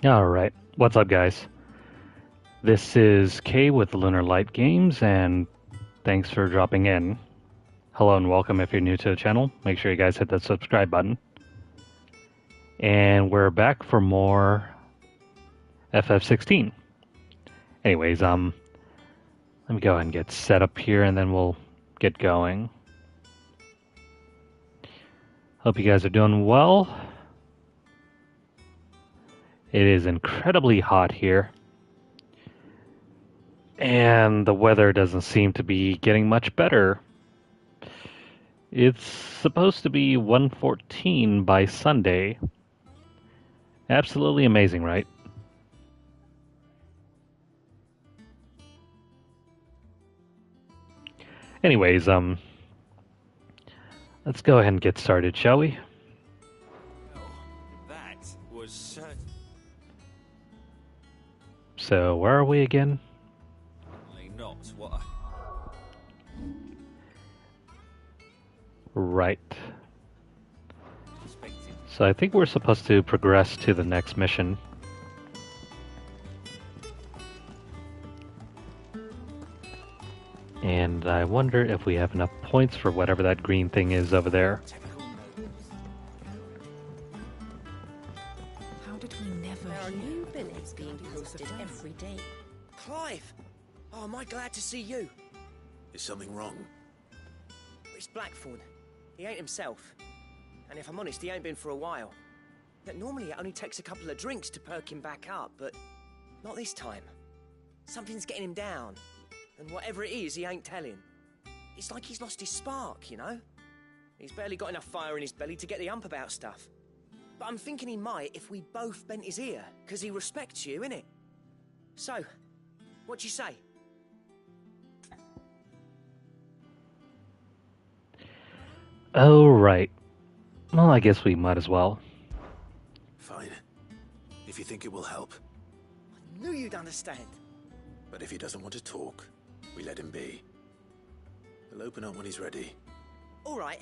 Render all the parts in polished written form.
Alright, what's up guys? This is Kay with Lunarlight Games, and thanks for dropping in. Hello and welcome if you're new to the channel. Make sure you guys hit that subscribe button. And we're back for more FF16. Anyways, let me go ahead and get set up here and then we'll get going. Hope you guys are doing well. It is incredibly hot here. And the weather doesn't seem to be getting much better. It's supposed to be 114 by Sunday. Absolutely amazing, right? Anyways, let's go ahead and get started, shall we? That was So, where are we again? certainly not what I Right. expected. So I think we're supposed to progress to the next mission. And I wonder if we have enough points for whatever that green thing is over there. Typical nobles. How did we never There are hear new of billets the being Guardians of posted Dawn? every day. Clive! Oh, am I glad to see you? Is something wrong? It's Blackthorn. He ain't himself. And if I'm honest, he ain't been for a while. That normally it only takes a couple of drinks to perk him back up, but not this time. Something's getting him down. And whatever it is, he ain't telling. It's like he's lost his spark, you know? He's barely got enough fire in his belly to get the ump about stuff. But I'm thinking he might if we both bent his ear, 'cause he respects you, innit? So, what you say? Oh, right. Well, I guess we might as well. Fine. If you think it will help. I knew you'd understand. But if he doesn't want to talk, we let him be. He'll open up when he's ready. All right.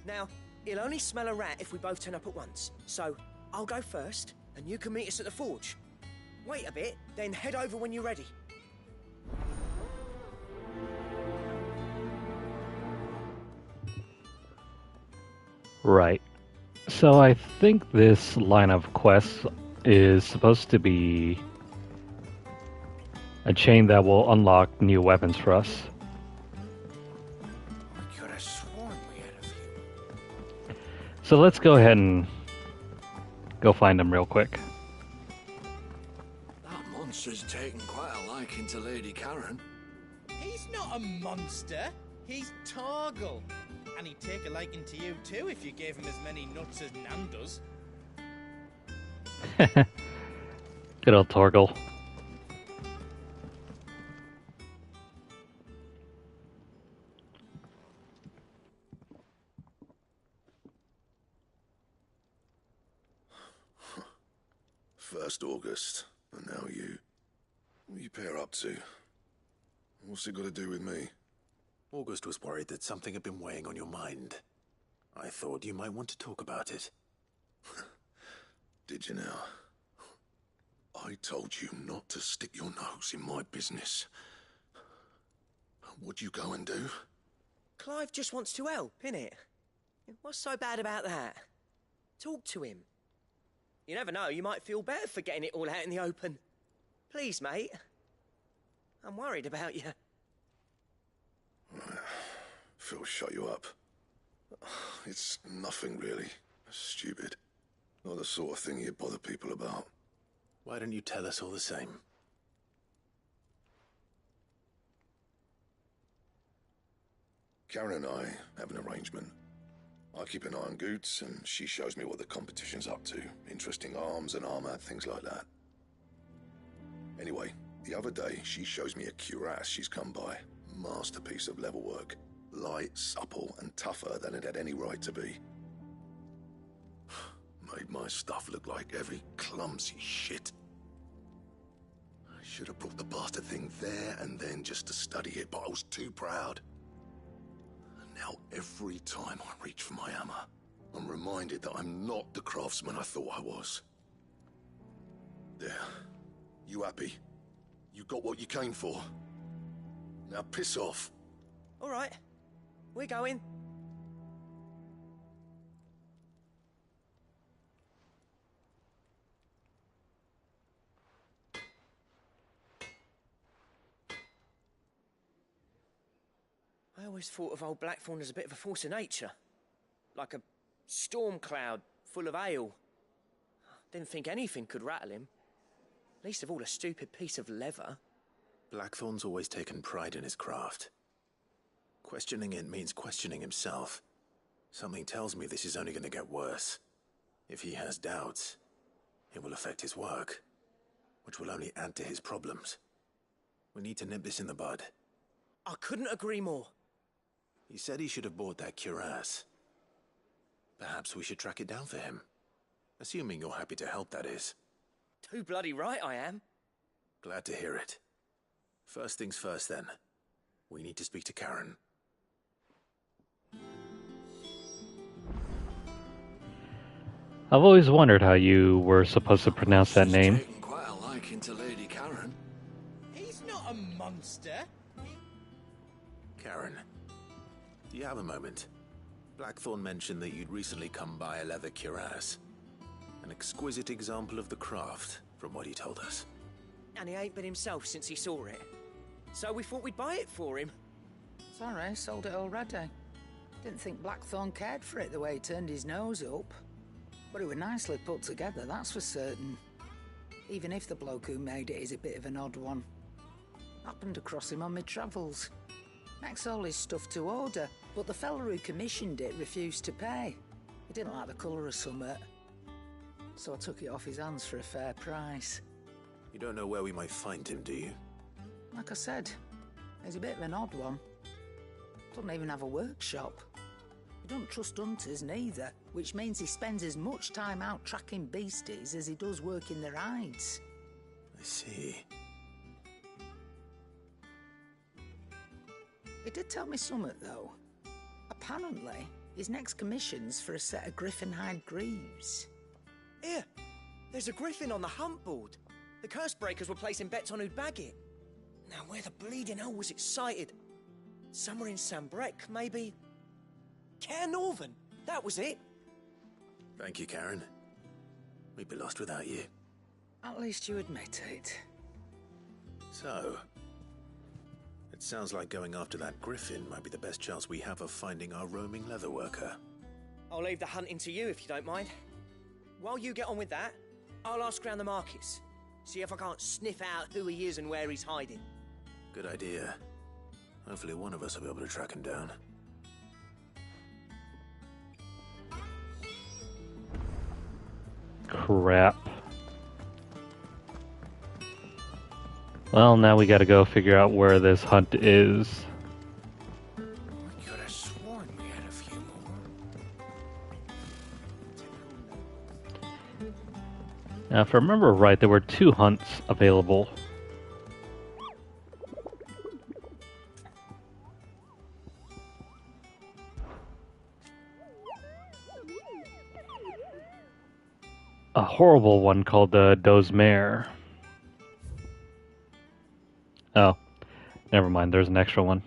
Now, he'll only smell a rat if we both turn up at once. So, I'll go first, and you can meet us at the forge. Wait a bit, then head over when you're ready. Right. So I think this line of quests is supposed to be a chain that will unlock new weapons for us. I could have sworn we had a few. So let's go ahead and go find them real quick. That monster's taken quite a liking to Lady Karen. He's not a monster. He's Torgal. And he'd take a liking to you too if you gave him as many nuts as Nan does. Good old Torgal. First August, and now you. What you pair up to? What's it got to do with me? August was worried that something had been weighing on your mind. I thought you might want to talk about it. Did you now? I told you not to stick your nose in my business. What'd you go and do? Clive just wants to help, innit? What's so bad about that? Talk to him. You never know, you might feel better for getting it all out in the open. Please, mate. I'm worried about you. Phil shut you up. It's nothing really. Stupid. Not the sort of thing you bother people about. Why don't you tell us all the same? Karen and I have an arrangement. I keep an eye on Goots, and she shows me what the competition's up to. Interesting arms and armor, things like that. Anyway, the other day, she shows me a cuirass she's come by. Masterpiece of level work. Light, supple, and tougher than it had any right to be. Made my stuff look like every clumsy shit. I should have brought the bastard thing there and then just to study it, but I was too proud. And now every time I reach for my hammer, I'm reminded that I'm not the craftsman I thought I was. You happy? You got what you came for. Now piss off. All right, we're going. I always thought of old Blackthorn as a bit of a force of nature. Like a storm cloud full of hail. Didn't think anything could rattle him. Least of all a stupid piece of leather. Blackthorn's always taken pride in his craft. Questioning it means questioning himself. Something tells me this is only going to get worse. If he has doubts, it will affect his work, which will only add to his problems. We need to nip this in the bud. I couldn't agree more. He said he should have bought that cuirass. Perhaps we should track it down for him. Assuming you're happy to help, that is. Too bloody right I am. Glad to hear it. First things first, then. We need to speak to Karen. I've always wondered how you were supposed to pronounce that name. Taking quite a liking to Lady Karen. He's not a monster. Karen, do you have a moment? Blackthorn mentioned that you'd recently come by a leather cuirass. An exquisite example of the craft, from what he told us. And he ain't been himself since he saw it. So we thought we'd buy it for him. Sorry, sold it already. Didn't think Blackthorn cared for it the way he turned his nose up. But it were nicely put together, that's for certain. Even if the bloke who made it is a bit of an odd one. Happened across him on my travels. Makes all his stuff to order, but the fella who commissioned it refused to pay. He didn't like the colour of summit. So I took it off his hands for a fair price. You don't know where we might find him, do you? Like I said, he's a bit of an odd one. Doesn't even have a workshop. He don't trust hunters neither, which means he spends as much time out tracking beasties as he does working their hides. I see. He did tell me something, though. Apparently, his next commission's for a set of griffin hide greaves. Here, there's a griffin on the hunt board. The curse breakers were placing bets on who'd bag it. Now, where the bleeding hell was it sighted? Somewhere in Sambrec, maybe? Care Northern, that was it. Thank you, Karen. We'd be lost without you. At least you admit it. So, it sounds like going after that griffin might be the best chance we have of finding our roaming leatherworker. I'll leave the hunting to you if you don't mind. While you get on with that, I'll ask around the markets. See if I can't sniff out who he is and where he's hiding. Good idea. Hopefully one of us will be able to track him down. Crap. Well, now we gotta go figure out where this hunt is. I could have sworn we had a few more. Now, if I remember right, there were 2 hunts available. A horrible one called the Dozmare. Oh, never mind, there's an extra one.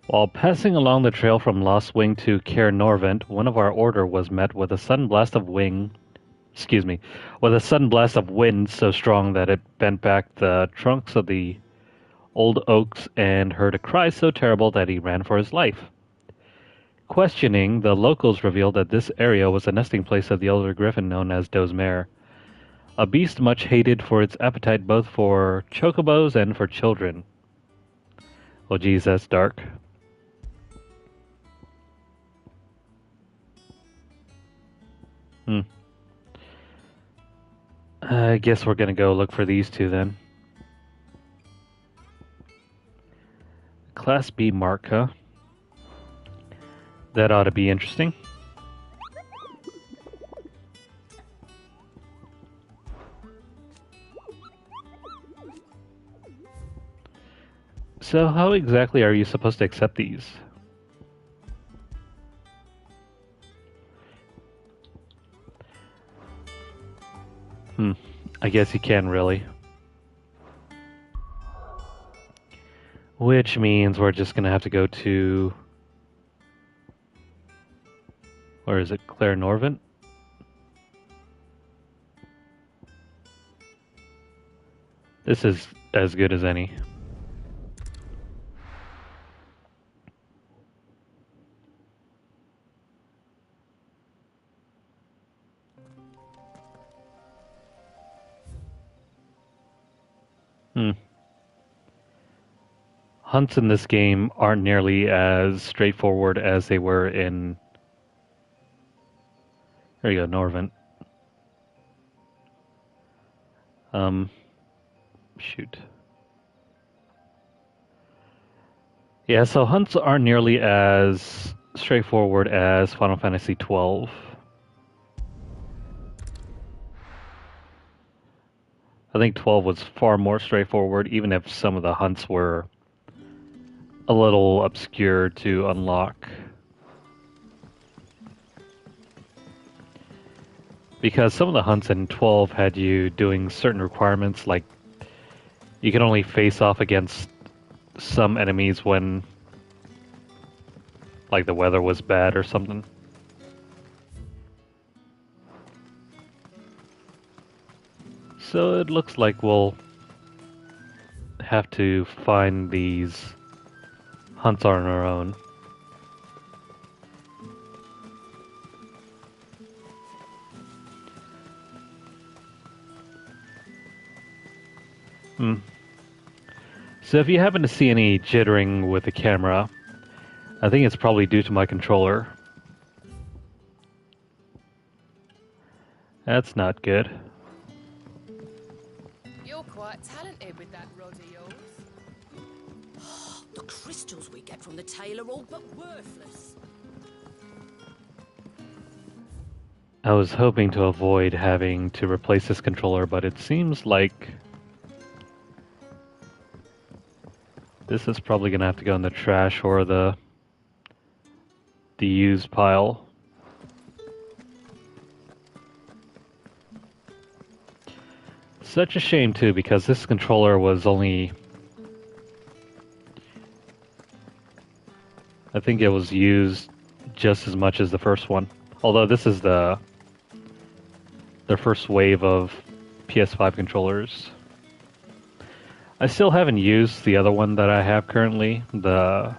While passing along the trail from Lost Wing to Cair Norvent, one of our order was met with a sudden blast of wind so strong that it bent back the trunks of the old oaks and heard a cry so terrible that he ran for his life. Questioning, the locals revealed that this area was a nesting place of the elder griffin known as Dozmare, a beast much hated for its appetite both for chocobos and for children. Oh geez, that's dark. I guess we're gonna go look for these 2 then. Class B mark, huh? That ought to be interesting. So how exactly are you supposed to accept these? I guess you can really. Which means we're just gonna have to go to... Where is it? Claire Norvent? This is as good as any. Hunts in this game aren't nearly as straightforward as they were in... There you go, Norvent. Shoot. Yeah, so hunts aren't nearly as straightforward as Final Fantasy XII. I think 12 was far more straightforward, even if some of the hunts were a little obscure to unlock. Because some of the hunts in 12 had you doing certain requirements, like you can only face off against some enemies when, like, the weather was bad or something. So it looks like we'll have to find these hunts on our own. So if you happen to see any jittering with the camera, I think it's probably due to my controller. That's not good. You're quite talented with that rod of yours. The crystals we get from the tail are all but worthless. I was hoping to avoid having to replace this controller, but it seems like this is probably going to have to go in the trash or the used pile. Such a shame too, because this controller was only... I think it was used just as much as the first one. Although this is the first wave of PS5 controllers. I still haven't used the other one that I have currently, the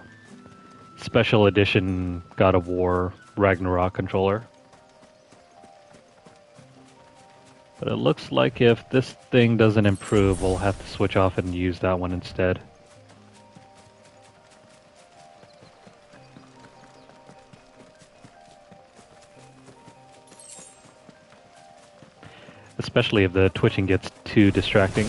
Special Edition God of War Ragnarok controller. But it looks like if this thing doesn't improve, we'll have to switch off and use that one instead. Especially if the twitching gets too distracting.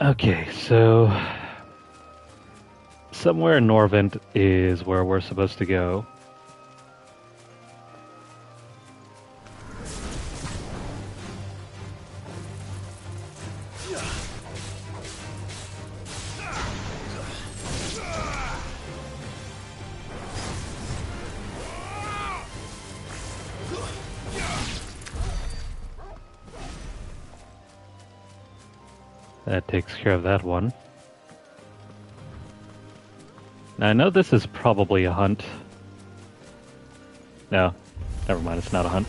Okay, so somewhere in Norvent is where we're supposed to go. That takes care of that one. Now I know this is probably a hunt. No, never mind, it's not a hunt.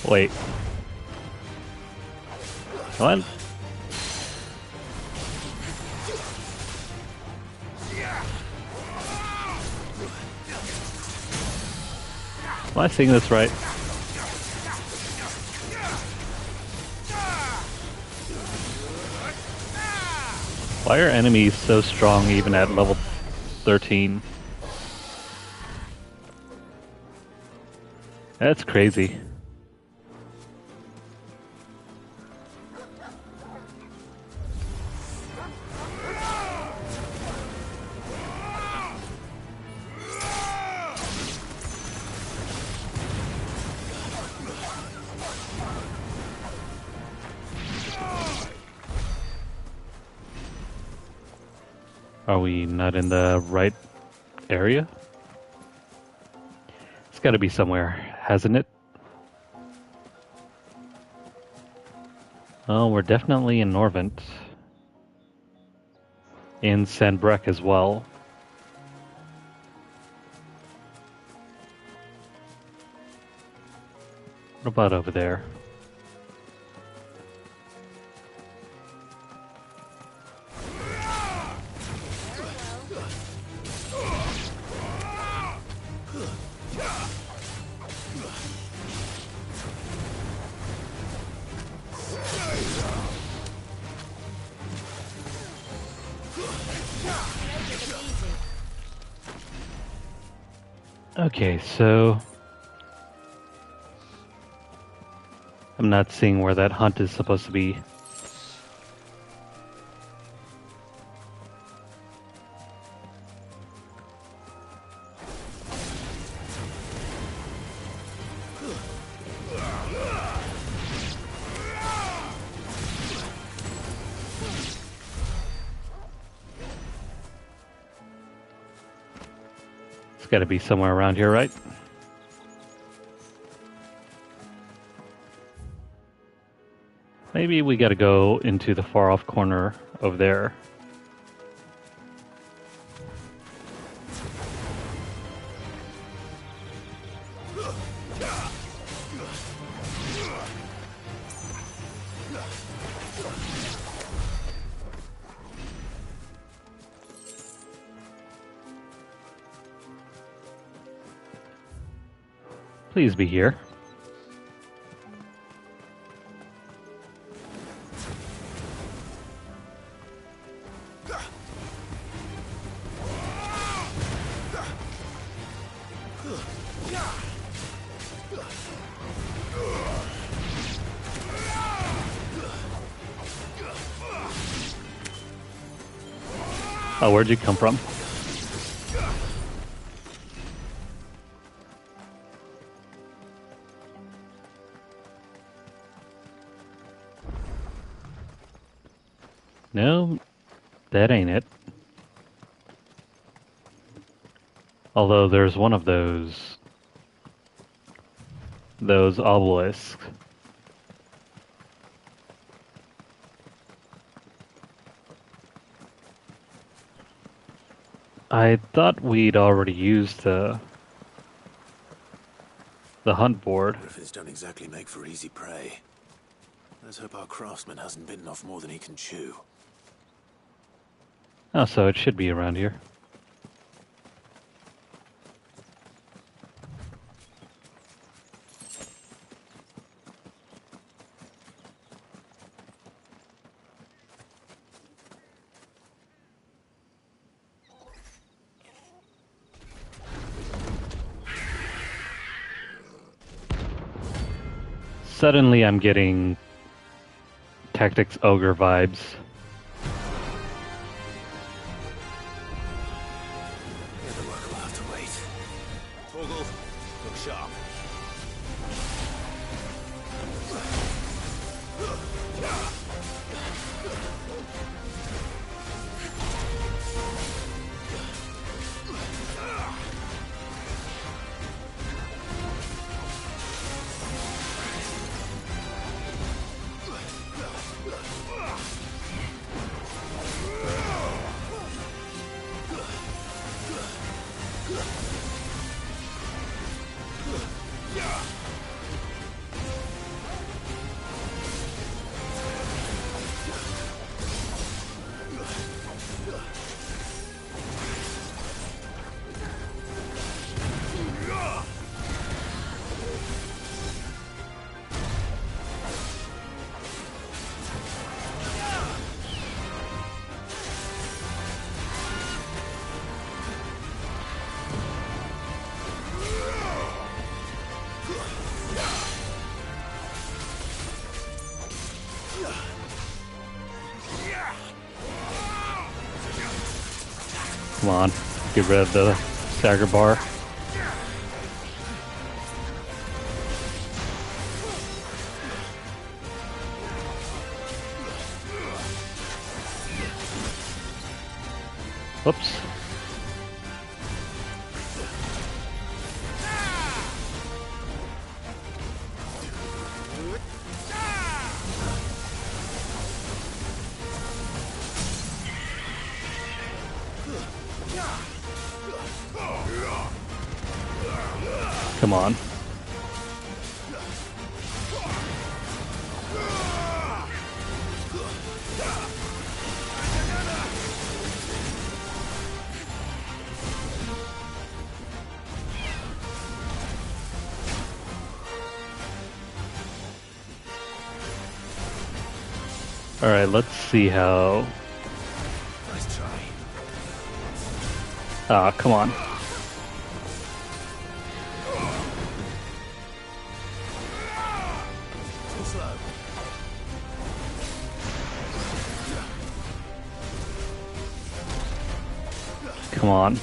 Wait. Come on. Am I seeing this right? Why are enemies so strong even at level 13? That's crazy. Are we not in the right area? It's got to be somewhere, hasn't it? Oh, we're definitely in Norvent. In Sandbreck as well. What about over there? Okay, so I'm not seeing where that hunt is supposed to be. It's got to be somewhere around here, right? Maybe we got to go into the far off corner over there. Please be here. Oh, where'd you come from? No, that ain't it. Although there's one of those obelisks. I thought we'd already used the hunt board. Griffins don't exactly make for easy prey. Let's hope our craftsman hasn't bitten off more than he can chew. Oh, so it should be around here. Suddenly I'm getting Tactics Ogre vibes. Yeah, the work will have to wait. Torgal, look sharp. Come on, get rid of the stagger bar. Whoops. Come on. Alright, let's see how... Nice try. Ah, come on. Too slow. Come on.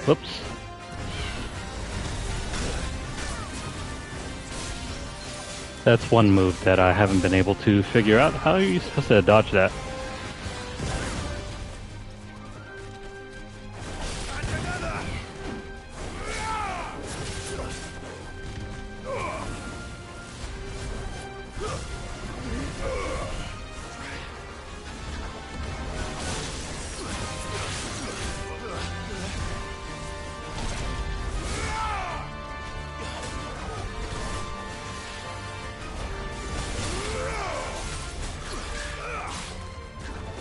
Whoops. That's one move that I haven't been able to figure out. How are you supposed to dodge that?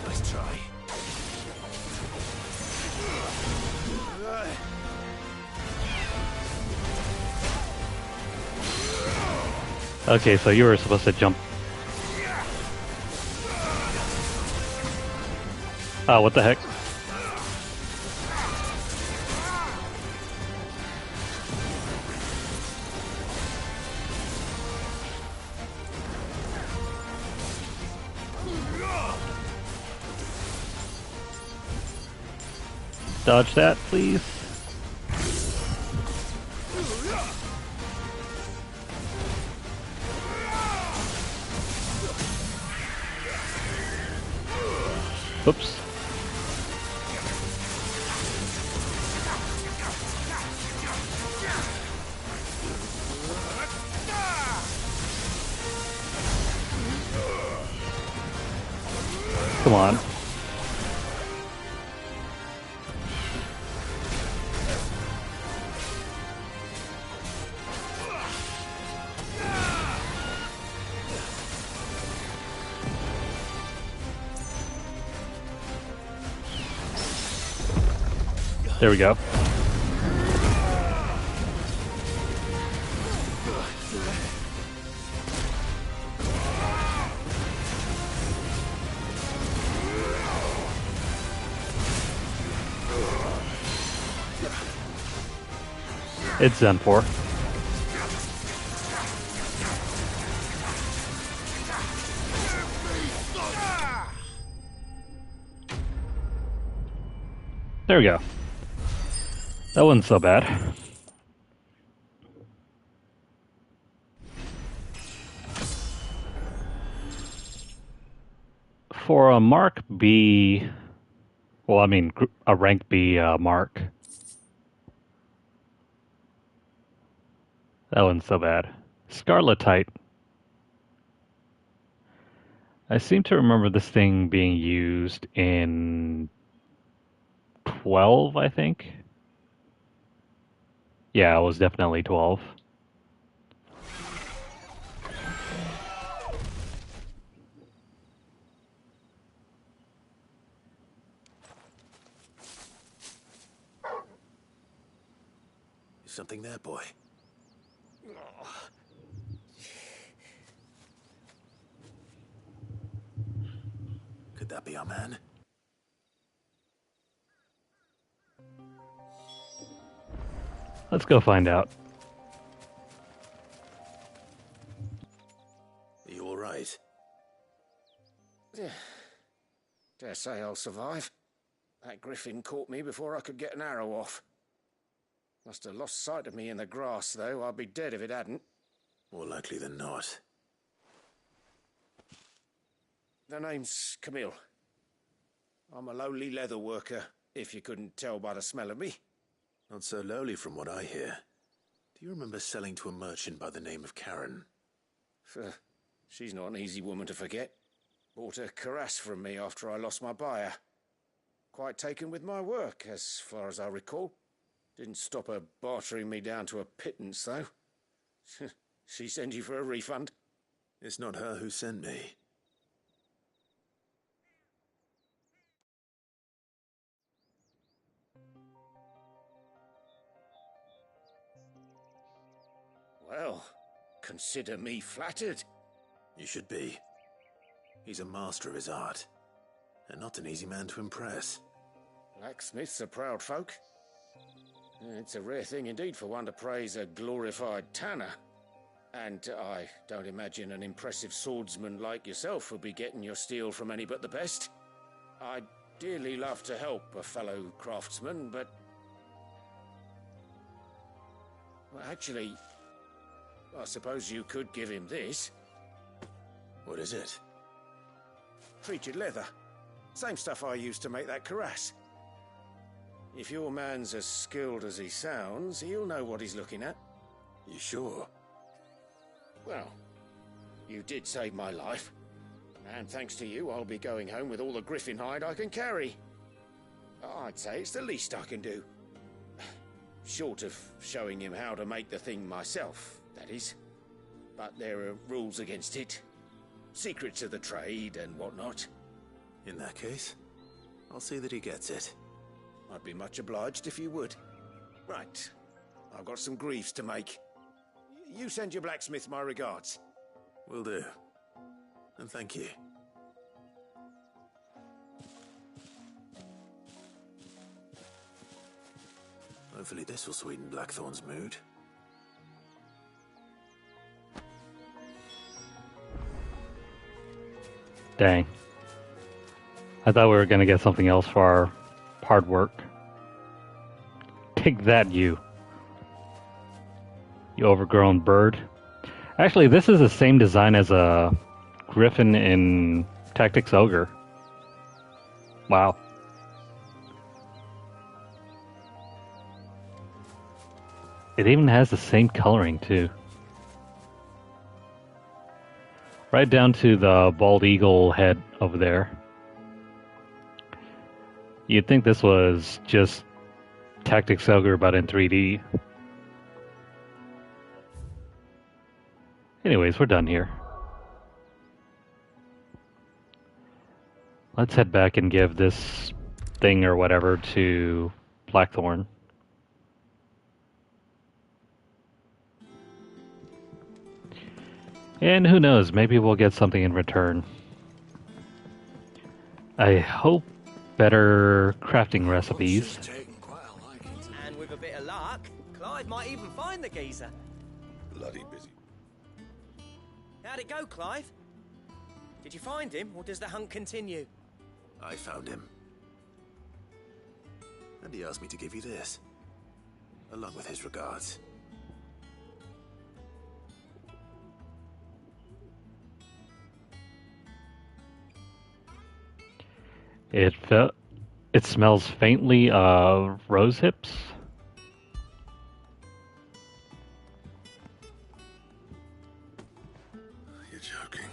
Nice try. Okay, so you were supposed to jump. Ah, what the heck? Dodge that, please. Oops. Come on. There we go. It's done for. There we go. That wasn't so bad. For a Mark B, well, I mean, a rank B Mark. That wasn't so bad. Scarletite. I seem to remember this thing being used in 12, I think. Yeah, it was definitely 12. Something there, boy. Could that be our man? Let's go find out. Are you all right? Just say I'll survive. That griffin caught me before I could get an arrow off. Must have lost sight of me in the grass, though. I'd be dead if it hadn't. More likely than not. The name's Camille. I'm a lowly leather worker, if you couldn't tell by the smell of me. Not so lowly from what I hear. Do you remember selling to a merchant by the name of Karen? She's not an easy woman to forget. Bought a cuirass from me after I lost my buyer. Quite taken with my work, as far as I recall. Didn't stop her bartering me down to a pittance, though. She sent you for a refund? It's not her who sent me. Well, consider me flattered. You should be. He's a master of his art, and not an easy man to impress. Blacksmiths are proud folk. It's a rare thing indeed for one to praise a glorified tanner. And I don't imagine an impressive swordsman like yourself would be getting your steel from any but the best. I'd dearly love to help a fellow craftsman, but... Well, actually, I suppose you could give him this. What is it? Treated leather. Same stuff I used to make that cuirass. If your man's as skilled as he sounds, he'll know what he's looking at. You sure? Well, you did save my life. And thanks to you, I'll be going home with all the griffin hide I can carry. I'd say it's the least I can do. Short of showing him how to make the thing myself, that is. But there are rules against it. Secrets of the trade and whatnot. In that case, I'll see that he gets it. I'd be much obliged if you would. Right. I've got some greaves to make. You send your blacksmith my regards. Will do. And thank you. Hopefully this will sweeten Blackthorn's mood. Dang. I thought we were going to get something else for our hard work. Take that, you overgrown bird. Actually, this is the same design as a griffin in Tactics Ogre. Wow. It even has the same coloring, too. Right down to the bald eagle head over there. You'd think this was just Tactics Ogre, but in 3D. Anyways, we're done here. Let's head back and give this thing or whatever to Blackthorn. And who knows, maybe we'll get something in return. I hope better crafting recipes. And with a bit of luck, Clive might even find the geezer. Bloody busy. How'd it go, Clive? Did you find him, or does the hunt continue? I found him. And he asked me to give you this, along with his regards. It smells faintly of rose hips. You're joking.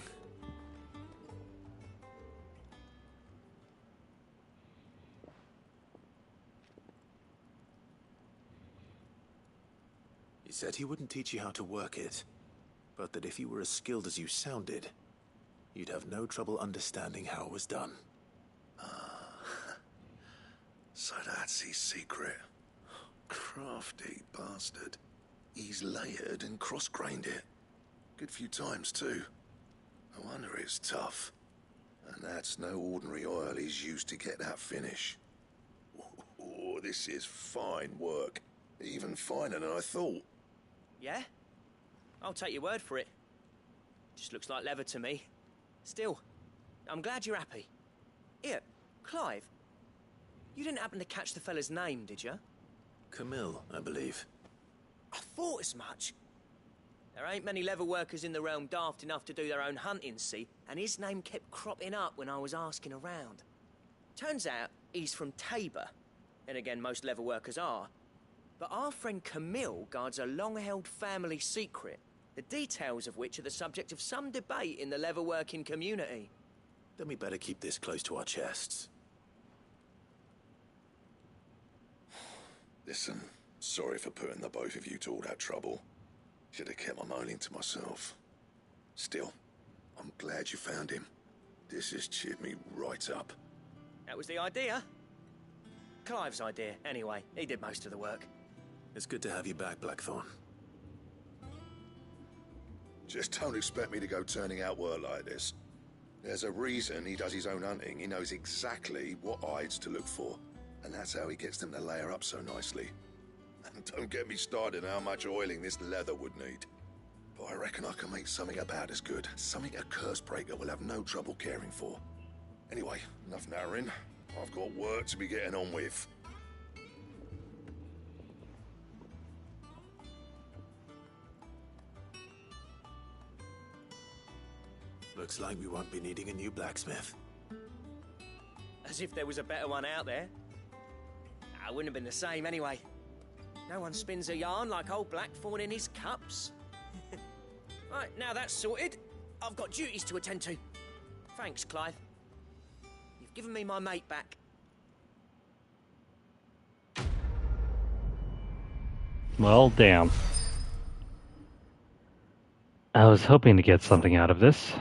He said he wouldn't teach you how to work it, but that if you were as skilled as you sounded, you'd have no trouble understanding how it was done. So that's his secret. Crafty bastard. He's layered and cross-grained it. Good few times, too. No wonder it's tough. And that's no ordinary oil he's used to get that finish. Oh, this is fine work. Even finer than I thought. Yeah? I'll take your word for it. Just looks like leather to me. Still, I'm glad you're happy. Here, Clive, you didn't happen to catch the fella's name, did you? Camille, I believe. I thought as much. There ain't many leather workers in the realm daft enough to do their own hunting, see, and his name kept cropping up when I was asking around. Turns out he's from Tabor, and again most leather workers are. But our friend Camille guards a long-held family secret, the details of which are the subject of some debate in the leather-working community. Then we better keep this close to our chests. Listen, sorry for putting the both of you to all that trouble. Should have kept my moaning to myself. Still, I'm glad you found him. This has cheered me right up. That was the idea. Clive's idea, anyway. He did most of the work. It's good to have you back, Blackthorn. Just don't expect me to go turning out work like this. There's a reason he does his own hunting. He knows exactly what hides to look for. And that's how he gets them to layer up so nicely. And don't get me started on how much oiling this leather would need. But I reckon I can make something about as good. Something a Cursebreaker will have no trouble caring for. Anyway, enough narrowing. I've got work to be getting on with. Looks like we won't be needing a new blacksmith. As if there was a better one out there. I wouldn't have been the same anyway. No one spins a yarn like old Blackthorn in his cups. Right, now that's sorted, I've got duties to attend to. Thanks, Clive. You've given me my mate back. Well, damn. I was hoping to get something out of this.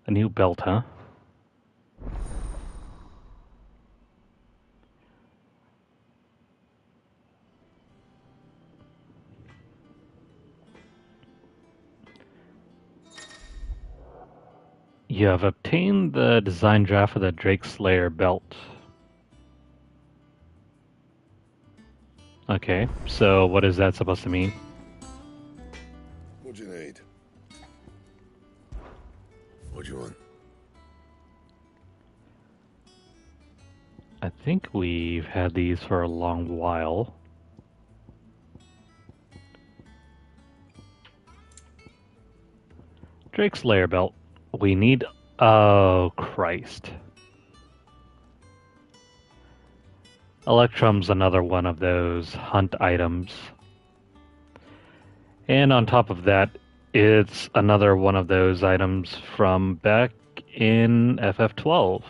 A new belt, huh? You have obtained the design draft of the Drake Slayer belt. Okay, so what is that supposed to mean? What do you need? What do you want? I think we've had these for a long while. Drake's Lair belt. We need... Oh, Christ. Electrum's another one of those hunt items. And on top of that, it's another one of those items from back in FF12.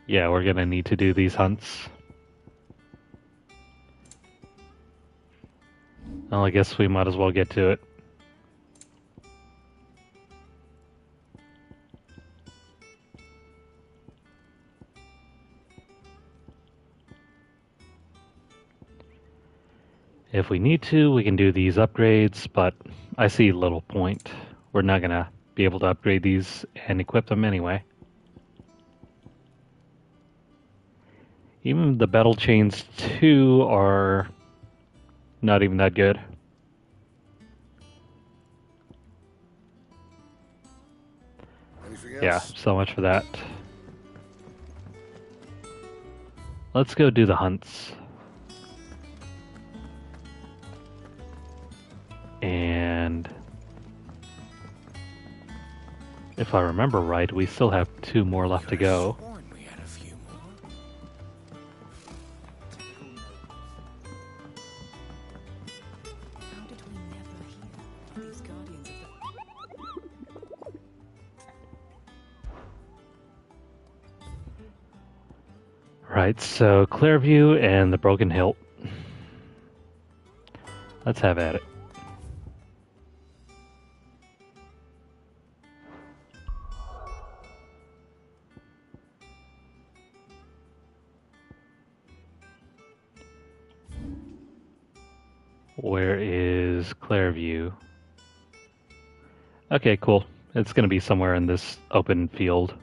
Yeah, we're gonna need to do these hunts. Well, I guess we might as well get to it. If we need to, we can do these upgrades, but I see little point. We're not gonna be able to upgrade these and equip them anyway. Even the battle chains 2 are not even that good. Anything else? Yeah, so much for that. Let's go do the hunts. And if I remember right, we still have 2 more left to go. Right, so Clearview and the Broken Hilt. Let's have at it. Where is Clearview? Okay, cool. It's going to be somewhere in this open field.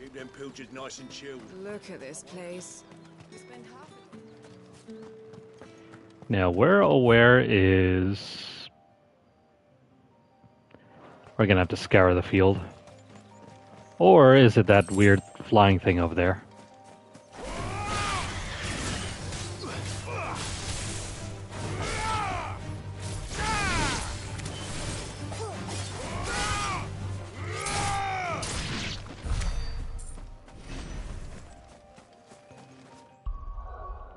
Keep them pilchers nice and chilled. Look at this place. We spend half of Now, where oh where is... We're gonna have to scour the field. Or is it that weird flying thing over there?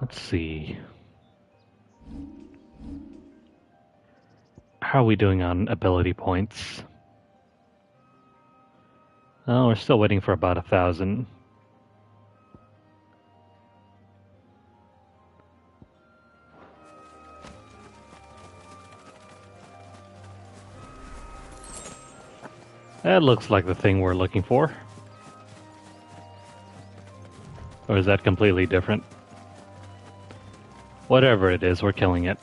Let's see. How are we doing on ability points? Oh, we're still waiting for about 1,000. That looks like the thing we're looking for. Or is that completely different? Whatever it is, we're killing it.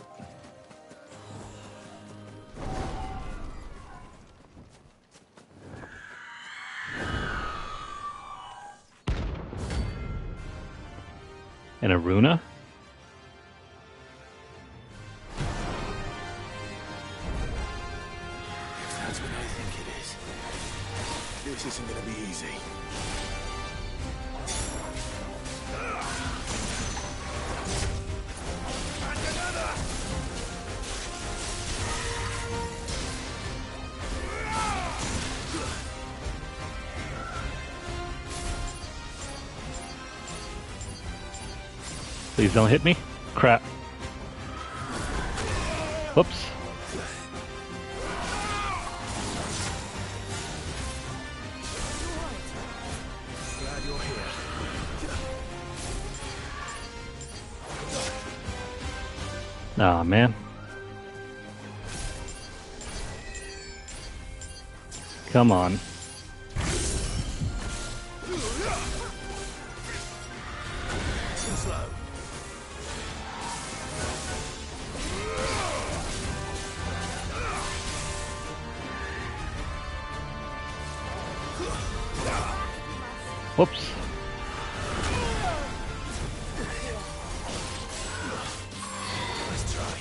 An Aruna? If that's what I think it is, this isn't gonna be easy. Please don't hit me. Crap. Whoops. Glad you're here. Aw, man. Come on. Slow. Whoops. Let's try.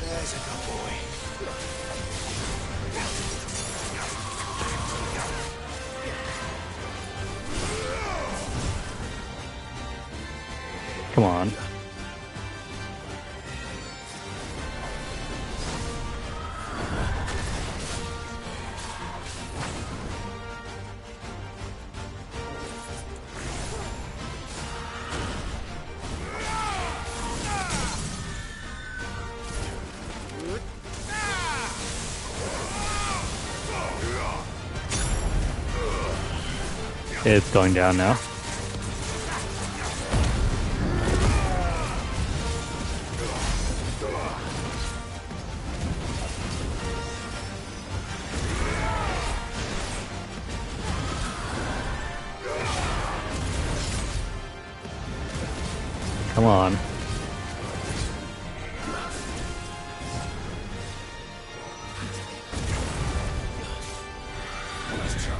There's a good boy. Come on. It's going down now. Come on. Let's try.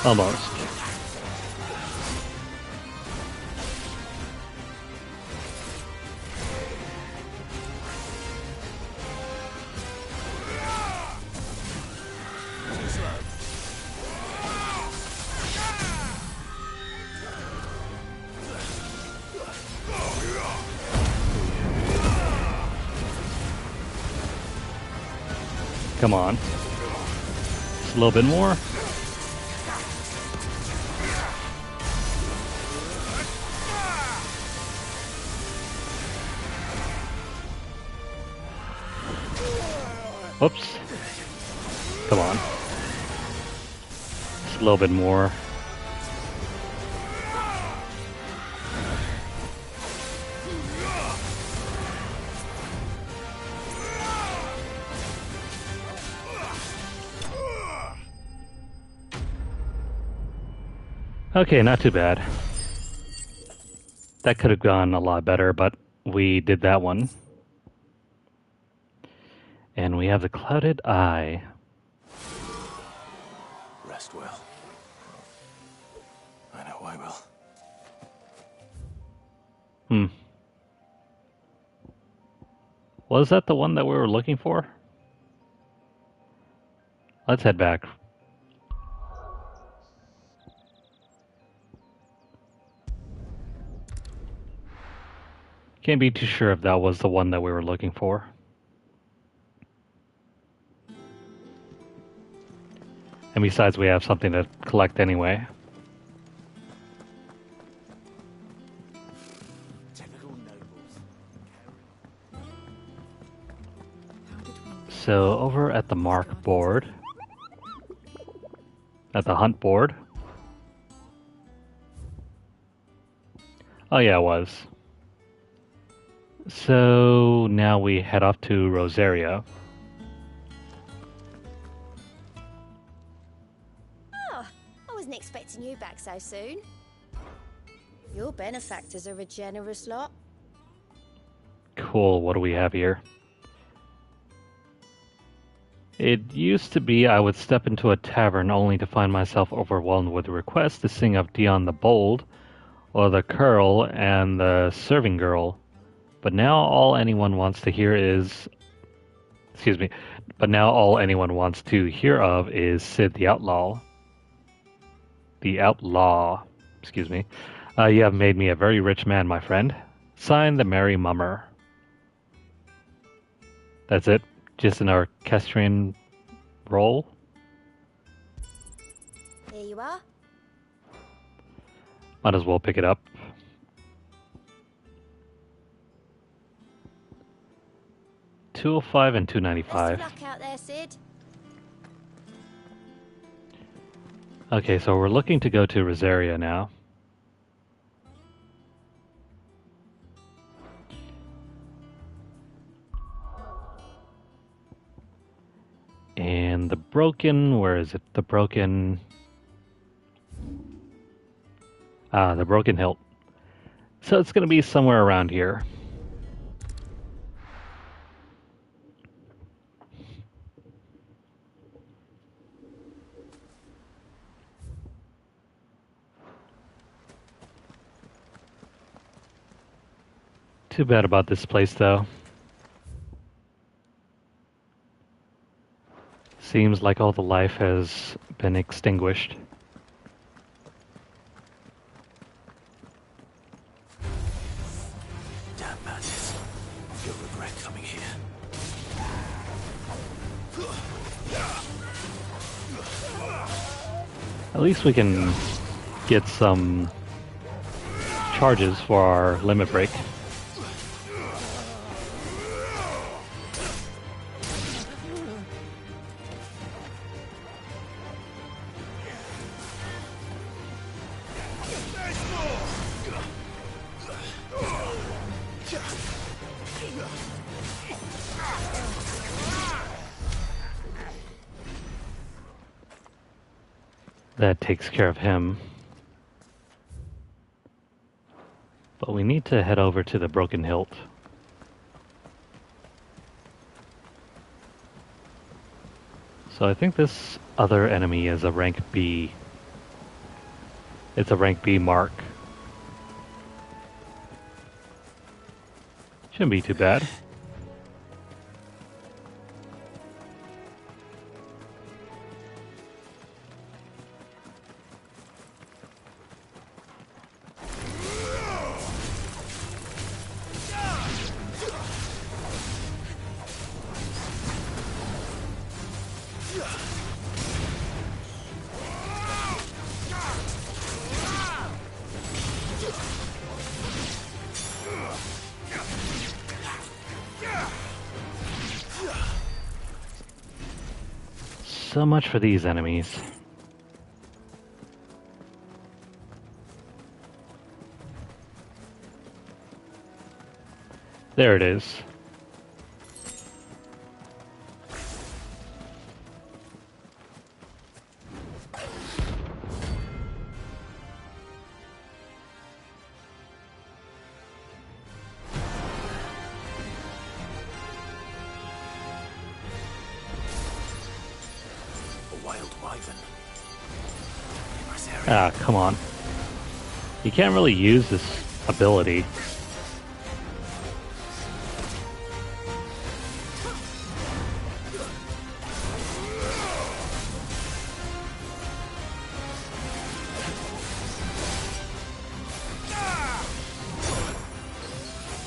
Almost. Come on. Just a little bit more. Whoops. Come on. Just a little bit more. Okay, not too bad. That could have gone a lot better, but we did that one. And we have the Clouded Eye. Rest well. I know I will. Was that the one that we were looking for? Let's head back. Can't be too sure if that was the one that we were looking for. And besides, we have something to collect anyway. So over at the mark board, at the hunt board. Oh yeah, it was. So now we head off to Rosaria. Oh, I wasn't expecting you back so soon. Your benefactors are a generous lot. Cool, what do we have here? It used to be I would step into a tavern only to find myself overwhelmed with requests to sing of Dion the Bold, or the Curl and the Serving Girl. But now all anyone wants to hear is... Excuse me. But now all anyone wants to hear of is Sid the Outlaw. The Outlaw. Excuse me. You have made me a very rich man, my friend. Signed, the Merry Mummer. That's it. Just an orchestrion roll. Here you are. Might as well pick it up. $205 and $295. Best of luck out there, Sid. Okay, so we're looking to go to Rosaria now. And the Broken, where is it? The Broken... the Broken Hilt. So it's going to be somewhere around here. Too bad about this place, though. Seems like all the life has been extinguished. Damn madness. You'll regret coming here. At least we can get some charges for our limit break. That takes care of him. But we need to head over to the Broken Hilt. So I think this other enemy is a rank B. It's a rank B mark. Shouldn't be too bad. So much for these enemies. There it is. Wyvern. Ah, come on. You can't really use this ability.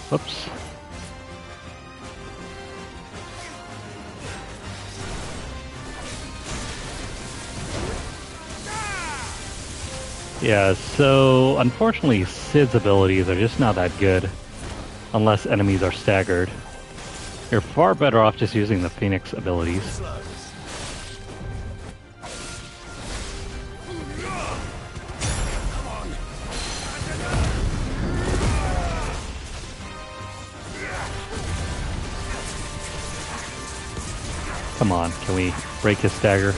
Whoops. Yeah, so unfortunately Sid's abilities are just not that good unless enemies are staggered. You're far better off just using the Phoenix abilities. Come on, can we break his stagger?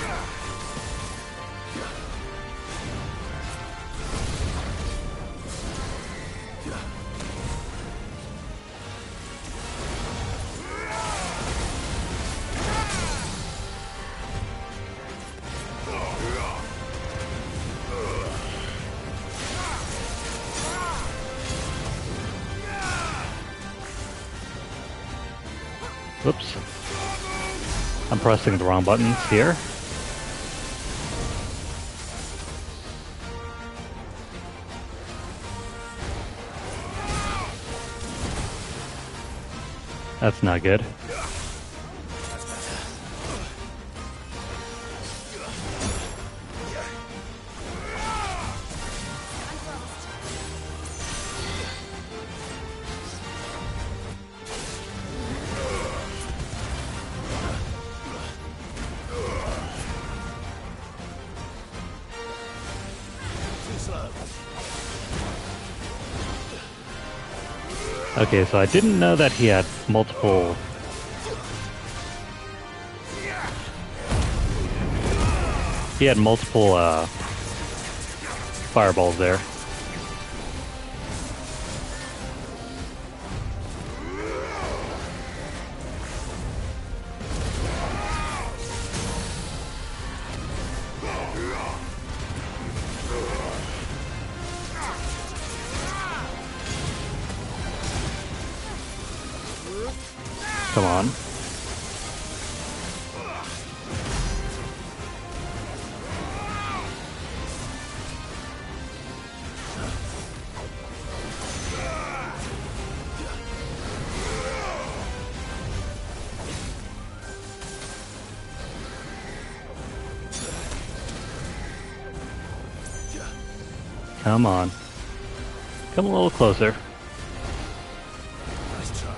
Whoops. I'm pressing the wrong buttons here. That's not good. Okay, so I didn't know that he had multiple... He had multiple, fireballs there. Come on. Come on. Come a little closer. Nice try.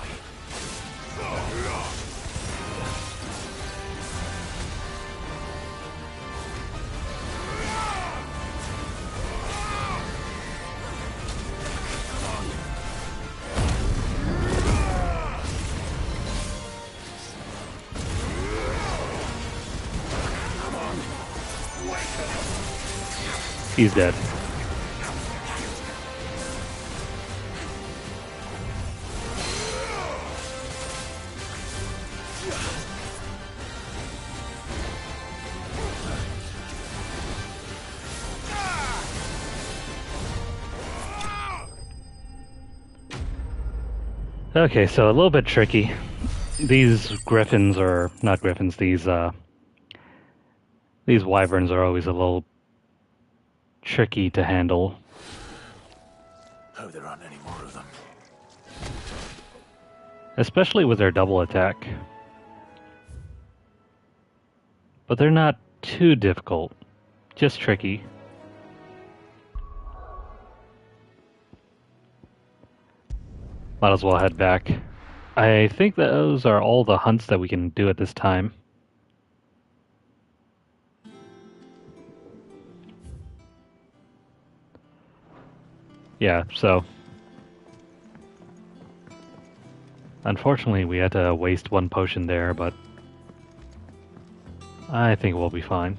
He's dead. Okay, so a little bit tricky. These griffins are not griffins. These wyverns are always a little tricky to handle. Hope there aren't any more of them. Especially with their double attack. But they're not too difficult. Just tricky. Might as well head back. I think those are all the hunts that we can do at this time. Yeah, so... Unfortunately, we had to waste one potion there, but... I think we'll be fine.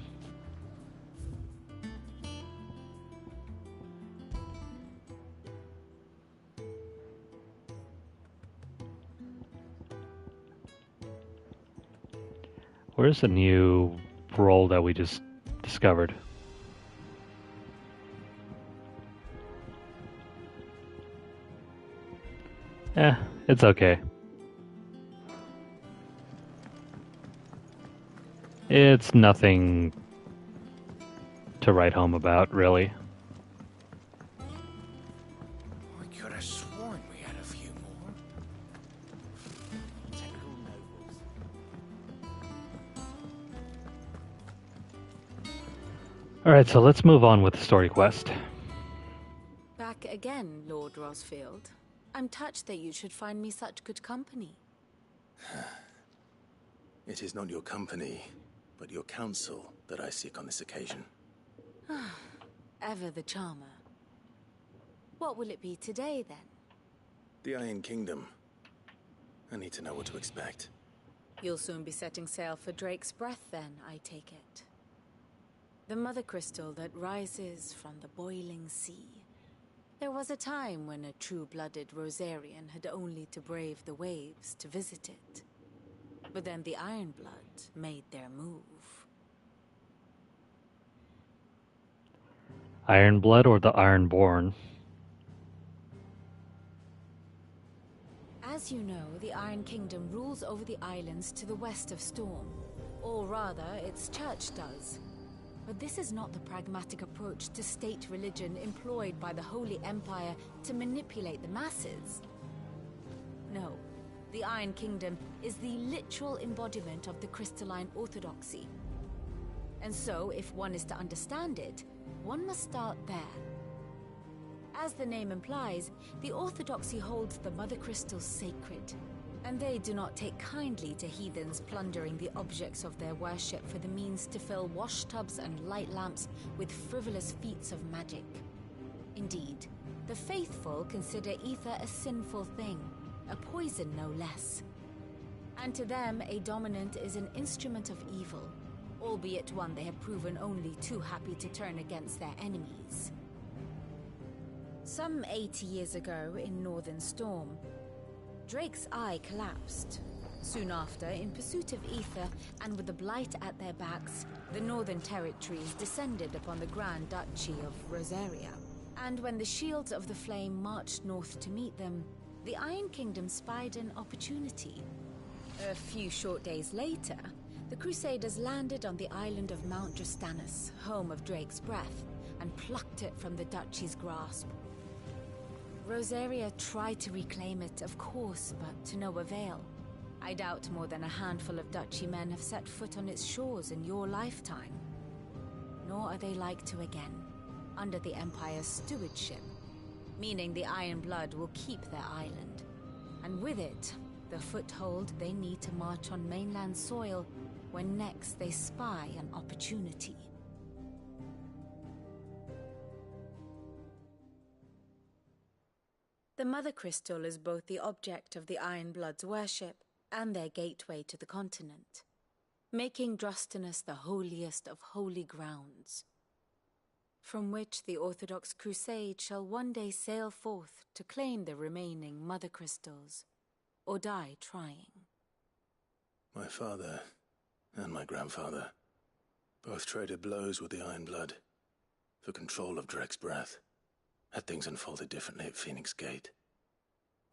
Where's the new role that we just discovered. It's okay. It's nothing to write home about, really. I could have sworn we had a few more. Technical nobles. Alright, so let's move on with the story quest. Back again, Lord Rosfield. I'm touched that you should find me such good company. It is not your company, but your counsel that I seek on this occasion. Ever the charmer. What will it be today, then? The Iron Kingdom. I need to know what to expect. You'll soon be setting sail for Drake's Breath, then, I take it. The Mothercrystal that rises from the boiling sea. There was a time when a true-blooded Rosarian had only to brave the waves to visit it. But then the Ironblood made their move. Ironblood or the Ironborn? As you know, the Iron Kingdom rules over the islands to the west of Storm. Or rather, its church does. But this is not the pragmatic approach to state religion employed by the Holy Empire to manipulate the masses. No, the Iron Kingdom is the literal embodiment of the crystalline orthodoxy. And so, if one is to understand it, one must start there. As the name implies, the orthodoxy holds the Mothercrystal sacred, and they do not take kindly to heathens plundering the objects of their worship for the means to fill washtubs and light lamps with frivolous feats of magic. Indeed, the faithful consider ether a sinful thing, a poison no less. And to them, a dominant is an instrument of evil, albeit one they have proven only too happy to turn against their enemies. Some 80 years ago in Northern Storm, Drake's eye collapsed. Soon after, in pursuit of ether and with the blight at their backs, the Northern Territories descended upon the Grand Duchy of Rosaria. And when the Shields of the Flame marched north to meet them, the Iron Kingdom spied an opportunity. A few short days later, the Crusaders landed on the island of Mount Justanus, home of Drake's Breath, and plucked it from the Duchy's grasp. Rosaria tried to reclaim it, of course, but to no avail. I doubt more than a handful of Duchy men have set foot on its shores in your lifetime. Nor are they like to again, under the Empire's stewardship, meaning the Iron Blood will keep their island. And with it, the foothold they need to march on mainland soil when next they spy an opportunity. The Mothercrystal is both the object of the Iron Blood's worship and their gateway to the continent, making Drustanus the holiest of holy grounds, from which the Orthodox Crusade shall one day sail forth to claim the remaining Mothercrystals, or die trying. My father and my grandfather both traded blows with the Iron Blood for control of Drake's Breath. Had things unfolded differently at Phoenix Gate,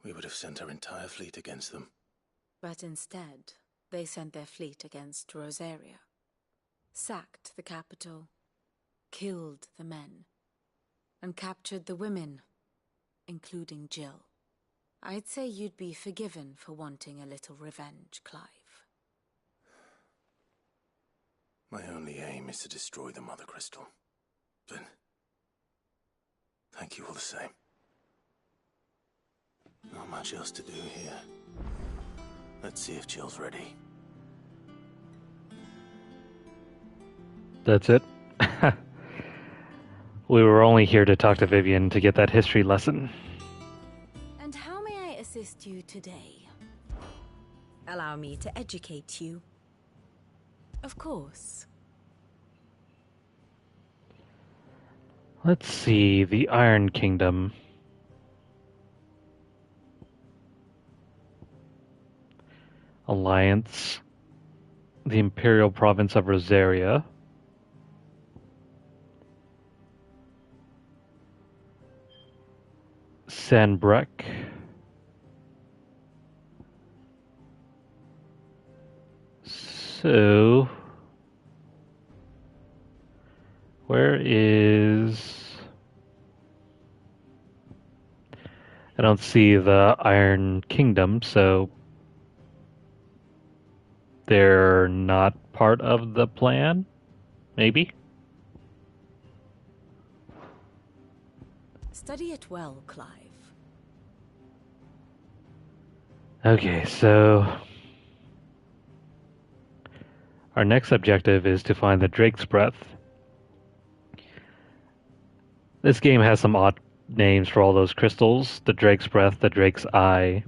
we would have sent our entire fleet against them. But instead, they sent their fleet against Rosaria, sacked the capital, killed the men, and captured the women, including Jill. I'd say you'd be forgiven for wanting a little revenge, Clive. My only aim is to destroy the Mothercrystal. But thank you all the same. Not much else to do here. Let's see if Jill's ready. That's it? We were only here to talk to Vivian to get that history lesson. And how may I assist you today? Allow me to educate you. Of course. Let's see, the Iron Kingdom. Alliance. The Imperial Province of Rosaria. Sanbreck. So, where is... I don't see the Iron Kingdom, so they're not part of the plan? Maybe? Study it well, Clive. Okay, so our next objective is to find the Drake's Breath. This game has some odd names for all those crystals. The Drake's Breath, the Drake's Eye.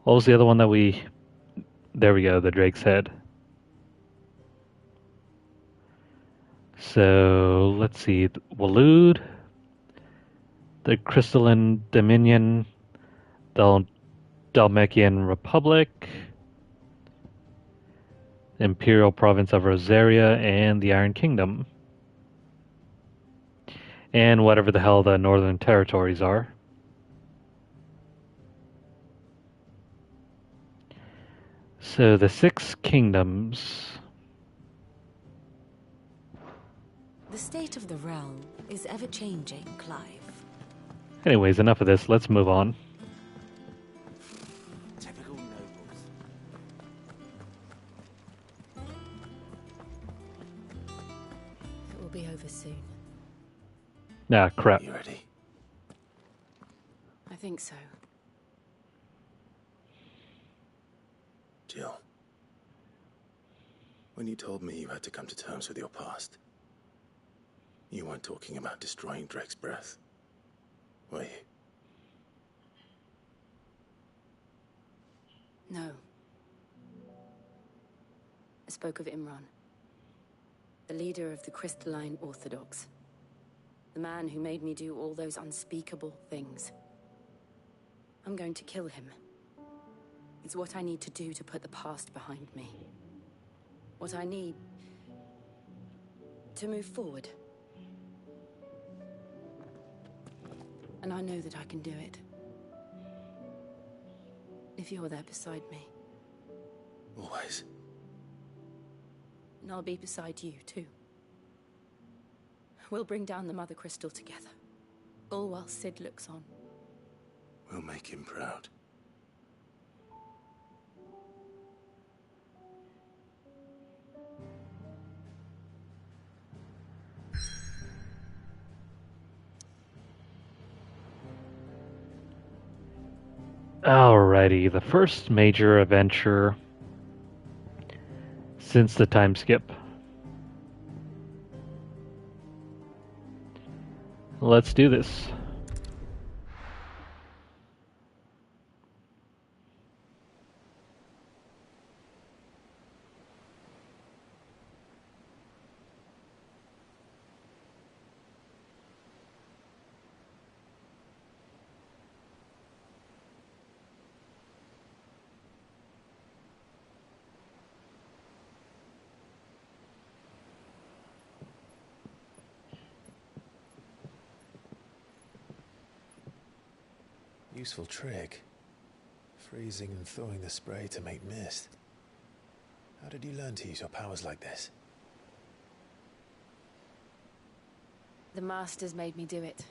What was the other one that we... There we go, the Drake's Head. So, let's see. Waloed, the Crystalline Dominion, the Dalmekian Republic, the Imperial Province of Rosaria, and the Iron Kingdom. And whatever the hell the Northern Territories are. So the 6 kingdoms. The state of the realm is ever-changing, Clive. Anyways, enough of this. Let's move on. Typical nobles. It will be over soon. Ah, crap. You ready? I think so. Jill. When you told me you had to come to terms with your past, you weren't talking about destroying Drake's Breath, were you? No. I spoke of Imran, the leader of the Crystalline Orthodox. The man who made me do all those unspeakable things. I'm going to kill him. It's what I need to do to put the past behind me. What I need to move forward. And I know that I can do it. If you're there beside me. Always. And I'll be beside you, too. We'll bring down the Mothercrystal together. All while Sid looks on. We'll make him proud. Alrighty, the first major adventure since the time skip. Let's do this. Useful trick. Freezing and thawing the spray to make mist. How did you learn to use your powers like this? The Masters made me do it.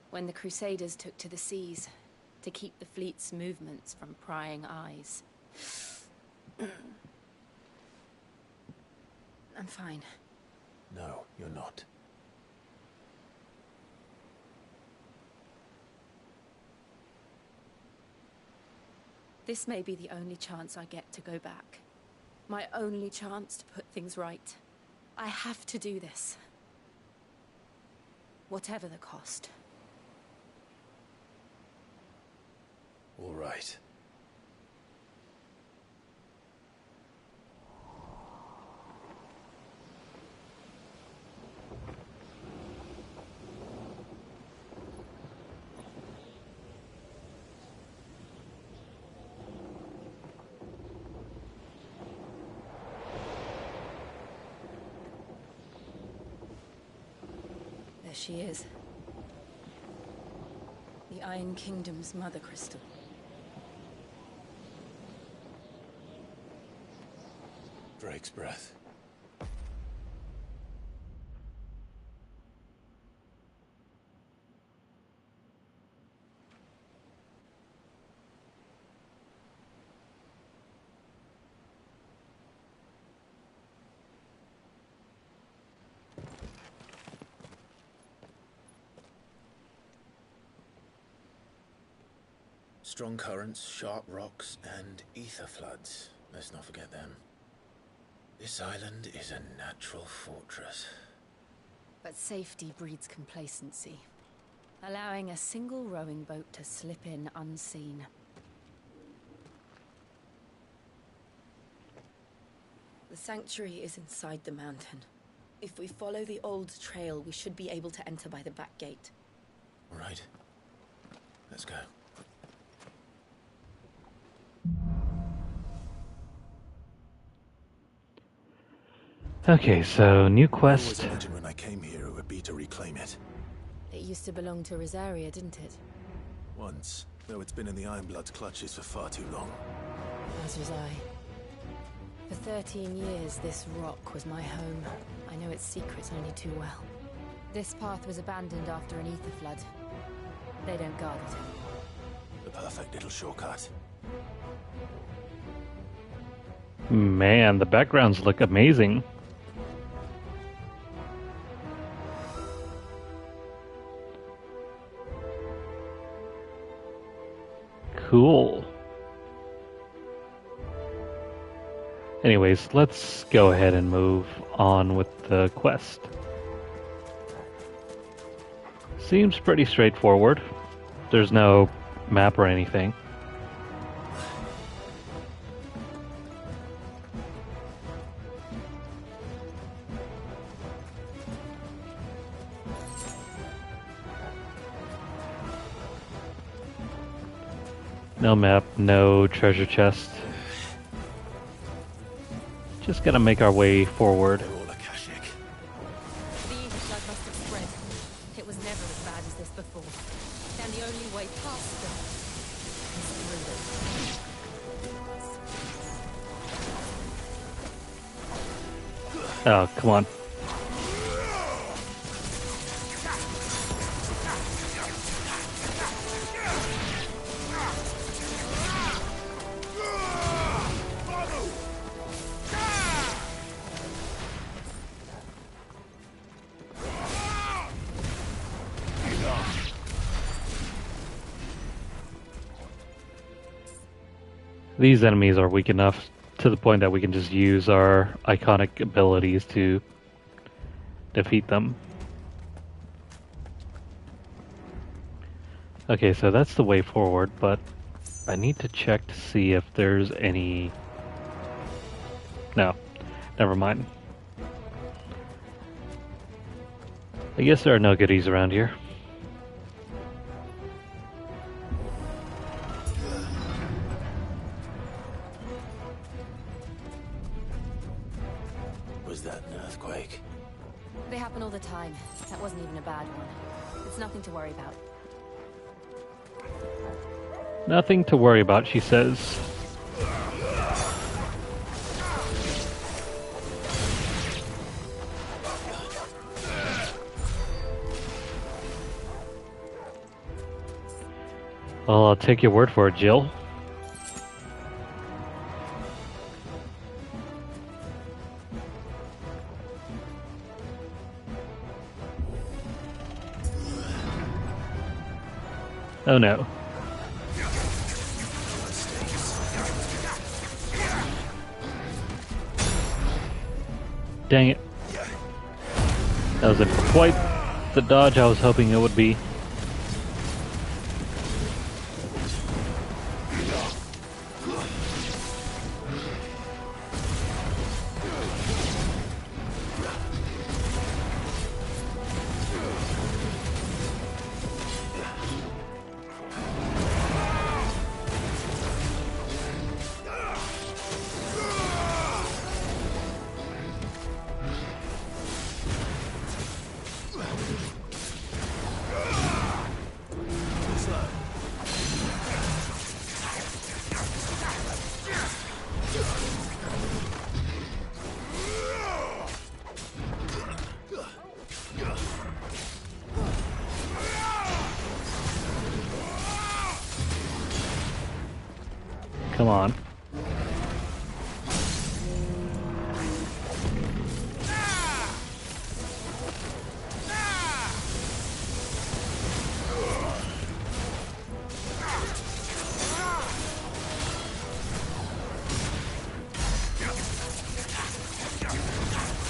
When the Crusaders took to the seas, to keep the fleet's movements from prying eyes. I'm fine. No, you're not. This may be the only chance I get to go back. My only chance to put things right. I have to do this. Whatever the cost. All right. There she is. The Iron Kingdom's Mothercrystal. Drake's breath. Strong currents, sharp rocks, and ether floods. Let's not forget them. This island is a natural fortress. But safety breeds complacency, allowing a single rowing boat to slip in unseen. The sanctuary is inside the mountain. If we follow the old trail, we should be able to enter by the back gate. All right. Let's go. Okay, so new I always quest. imagined when I came here it would be to reclaim it. It used to belong to Rosaria, didn't it? Once, though it's been in the Ironblood's clutches for far too long. As was I. For 13 years, this rock was my home. I know its secrets only too well. This path was abandoned after an ether flood. They don't guard it. The perfect little shortcut. Man, the backgrounds look amazing. Cool. Anyways, let's go ahead and move on with the quest. Seems pretty straightforward. There's no map or anything. No map, no treasure chest. Just gotta make our way forward. They're all Akashic. The ether flood must have spread. It was never as bad as this before. And the only way past them is through them. Oh, come on. These enemies are weak enough to the point that we can just use our iconic abilities to defeat them. Okay, so that's the way forward, but I need to check to see if there's any... No, never mind. I guess there are no goodies around here. Was that an earthquake? They happen all the time. That wasn't even a bad one. It's nothing to worry about. Nothing to worry about, she says. Well, I'll take your word for it, Jill. Oh no. Dang it. That wasn't quite the dodge I was hoping it would be. Come on.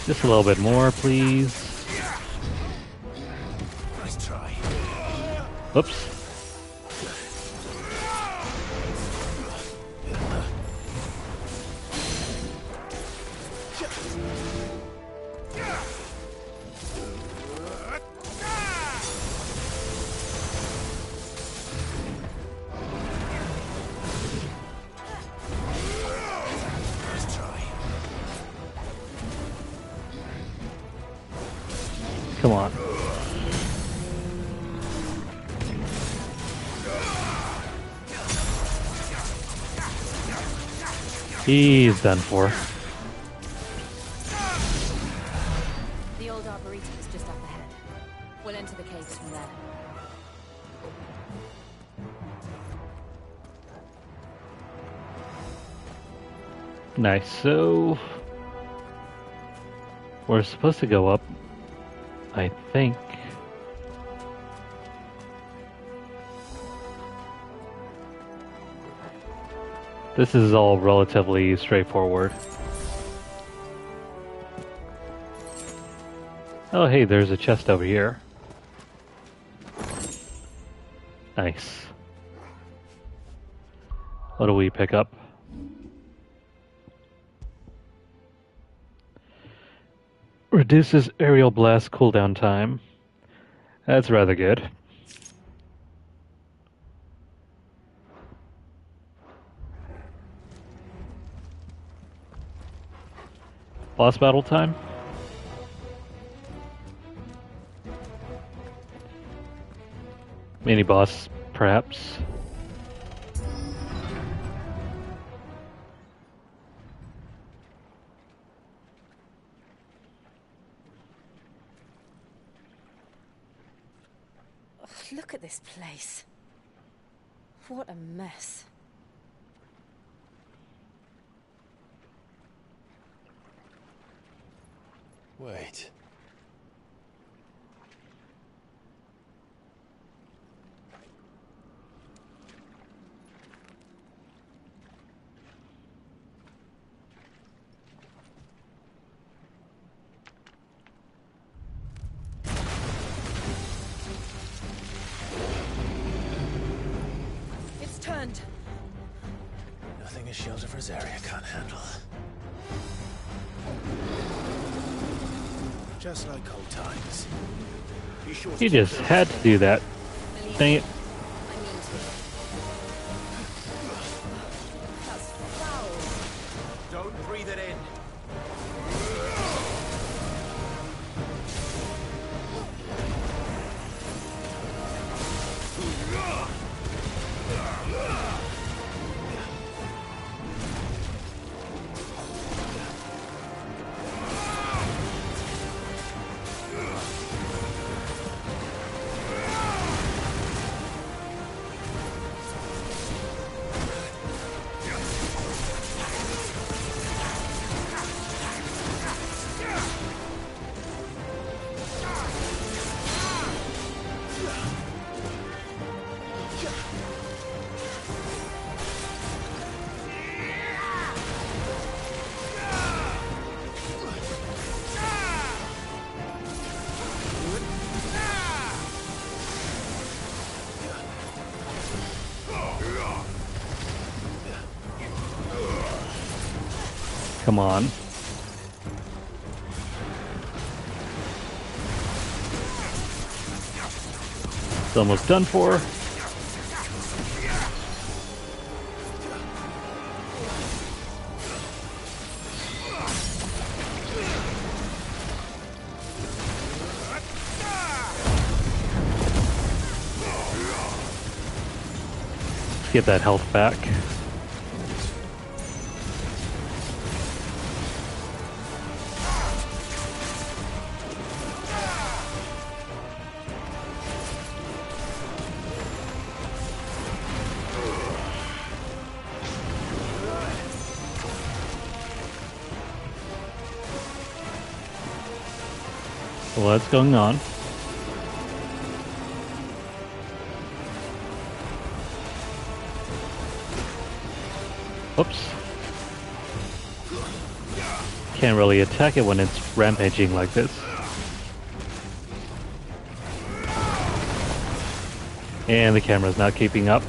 Just a little bit more, please. Nice try. Oops. Come on. He's done for. The old arboretum is just up ahead. We'll enter the caves from there. Nice. So we're supposed to go up, I think. This is all relatively straightforward. Oh, hey, there's a chest over here. Nice. What do we pick up? Reduces aerial blast cooldown time. That's rather good. Boss battle time? Mini boss, perhaps. Look at this place. What a mess. Wait. It's turned. Nothing a shelter for Zarya can't handle. Just like old times. He just had to do that. Dang it. I mean to. That's foul. Don't breathe it in. Come on. It's almost done for. Let's get that health back. What's going on? Oops. Can't really attack it when it's rampaging like this. And the camera's not keeping up.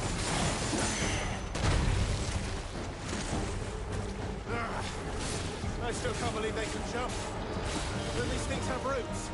I still can't believe they can jump. Do these things have roots?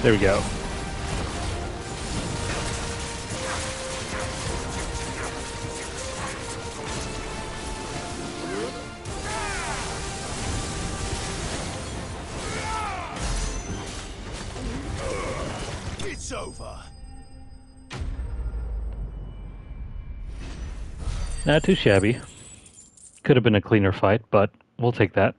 There we go. It's over. Not too shabby. Could have been a cleaner fight, but we'll take that.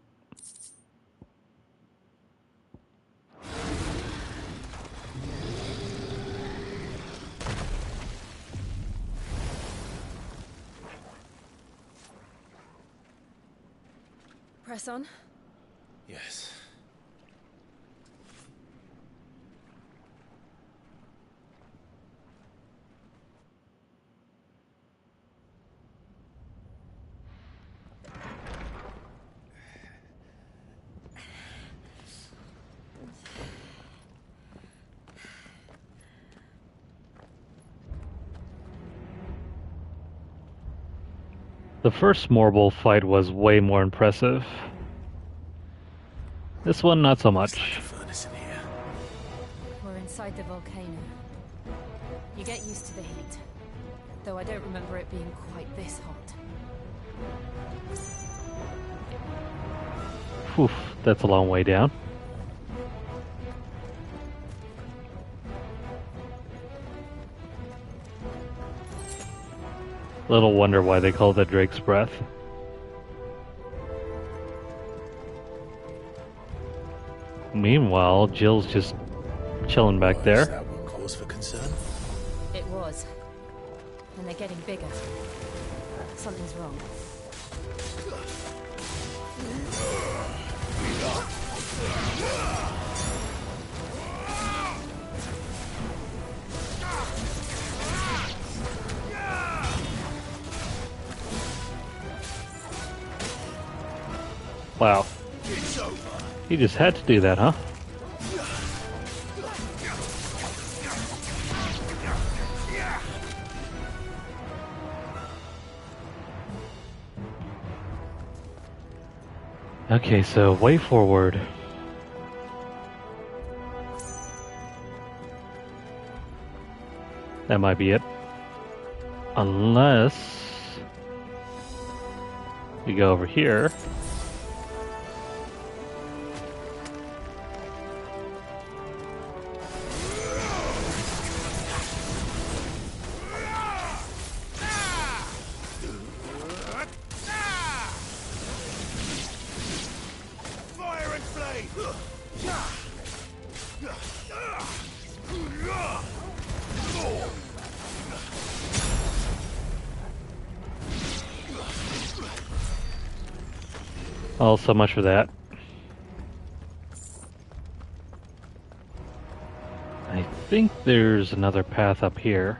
Press on. Yes. The first Morble fight was way more impressive. This one, not so much. Furnace in here. We're inside the volcano. You get used to the heat. Though I don't remember it being quite this hot. Whew, that's a long way down. Little wonder why they called it Drake's Breath. Meanwhile, Jill's just chilling back Is there. that one cause for concern? It was. And they're getting bigger. Something's wrong. Wow. He just had to do that, huh? Okay, so way forward. That might be it. Unless we go over here. Fire and flame! Oh, so much for that. I think there's another path up here.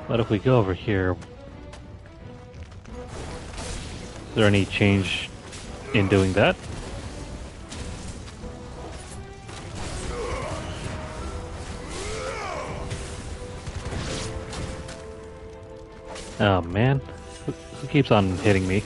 But if we go over here, is there any change in doing that? Oh man, Who keeps on hitting me?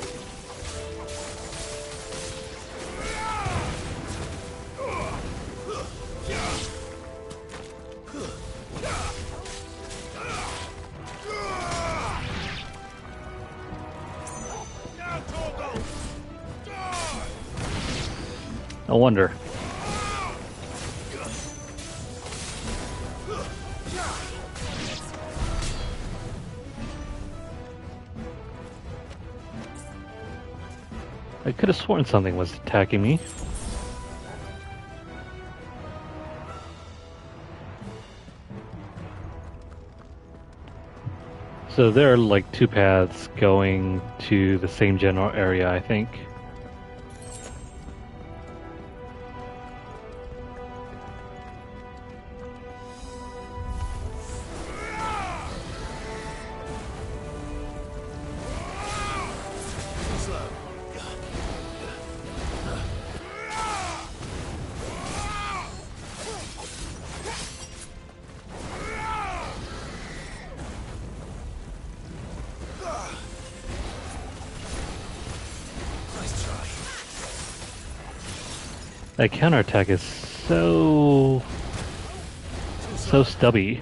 No wonder. I could have sworn something was attacking me. So there are like two paths going to the same general area, I think. That counterattack is so stubby.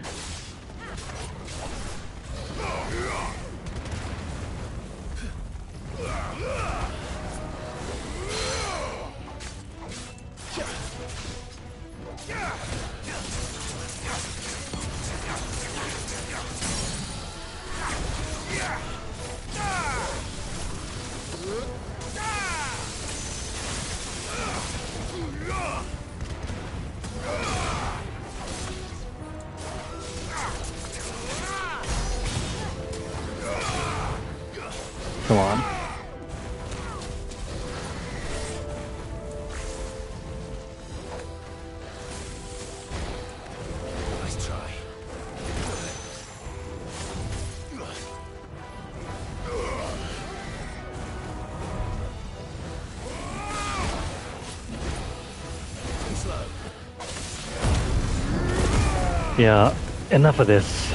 Come on. Nice try. Too slow. Yeah, enough of this.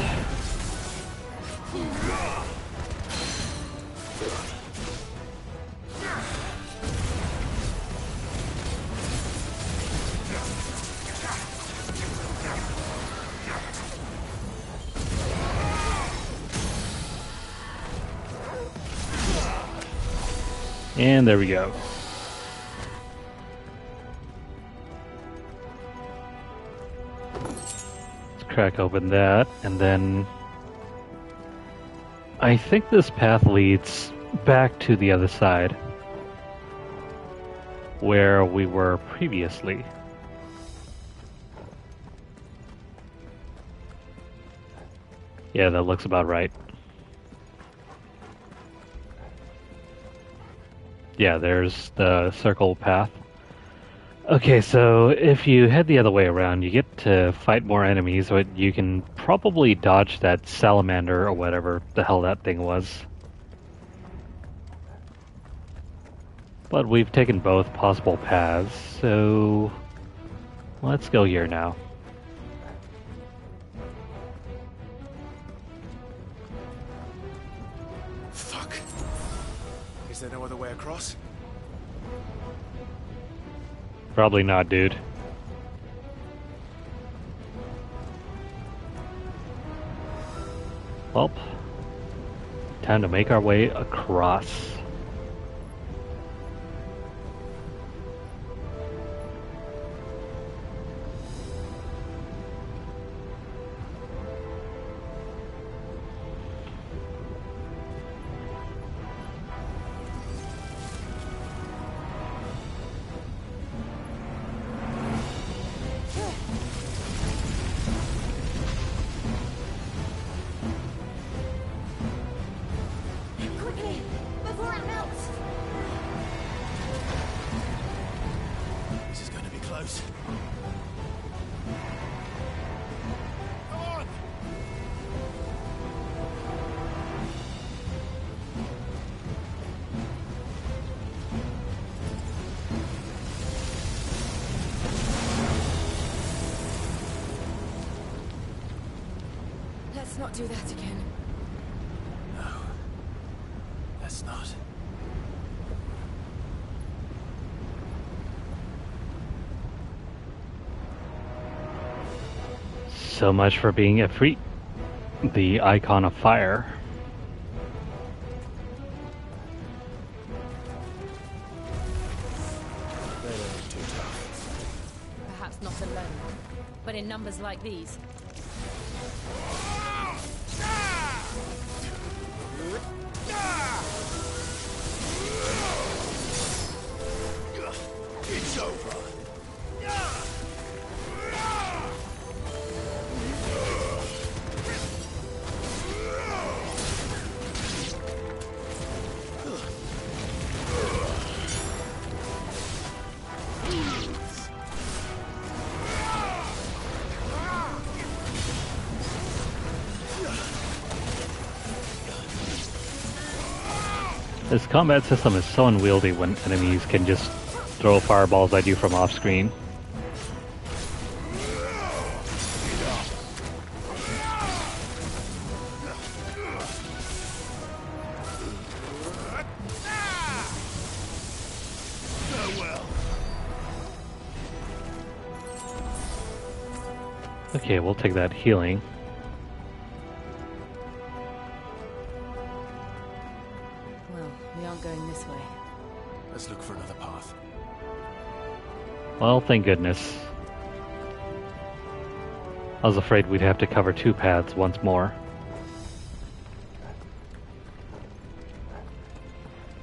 And there we go. Let's crack open that, and then I think this path leads back to the other side where we were previously. Yeah, that looks about right. Yeah, there's the circle path. Okay, so if you head the other way around, you get to fight more enemies, but you can probably dodge that salamander or whatever the hell that thing was. But we've taken both possible paths, so let's go here now. Fuck. Is there no other way across? Probably not, dude. Well, time to make our way across. Let's not do that again. So much for being Ifrit, the icon of fire. Perhaps not alone, but in numbers like these. It's over. This combat system is so unwieldy when enemies can just throw fireballs at you from off screen. Okay, we'll take that healing. Well, we aren't going this way. Let's look for another path. Well, thank goodness. I was afraid we'd have to cover two paths once more.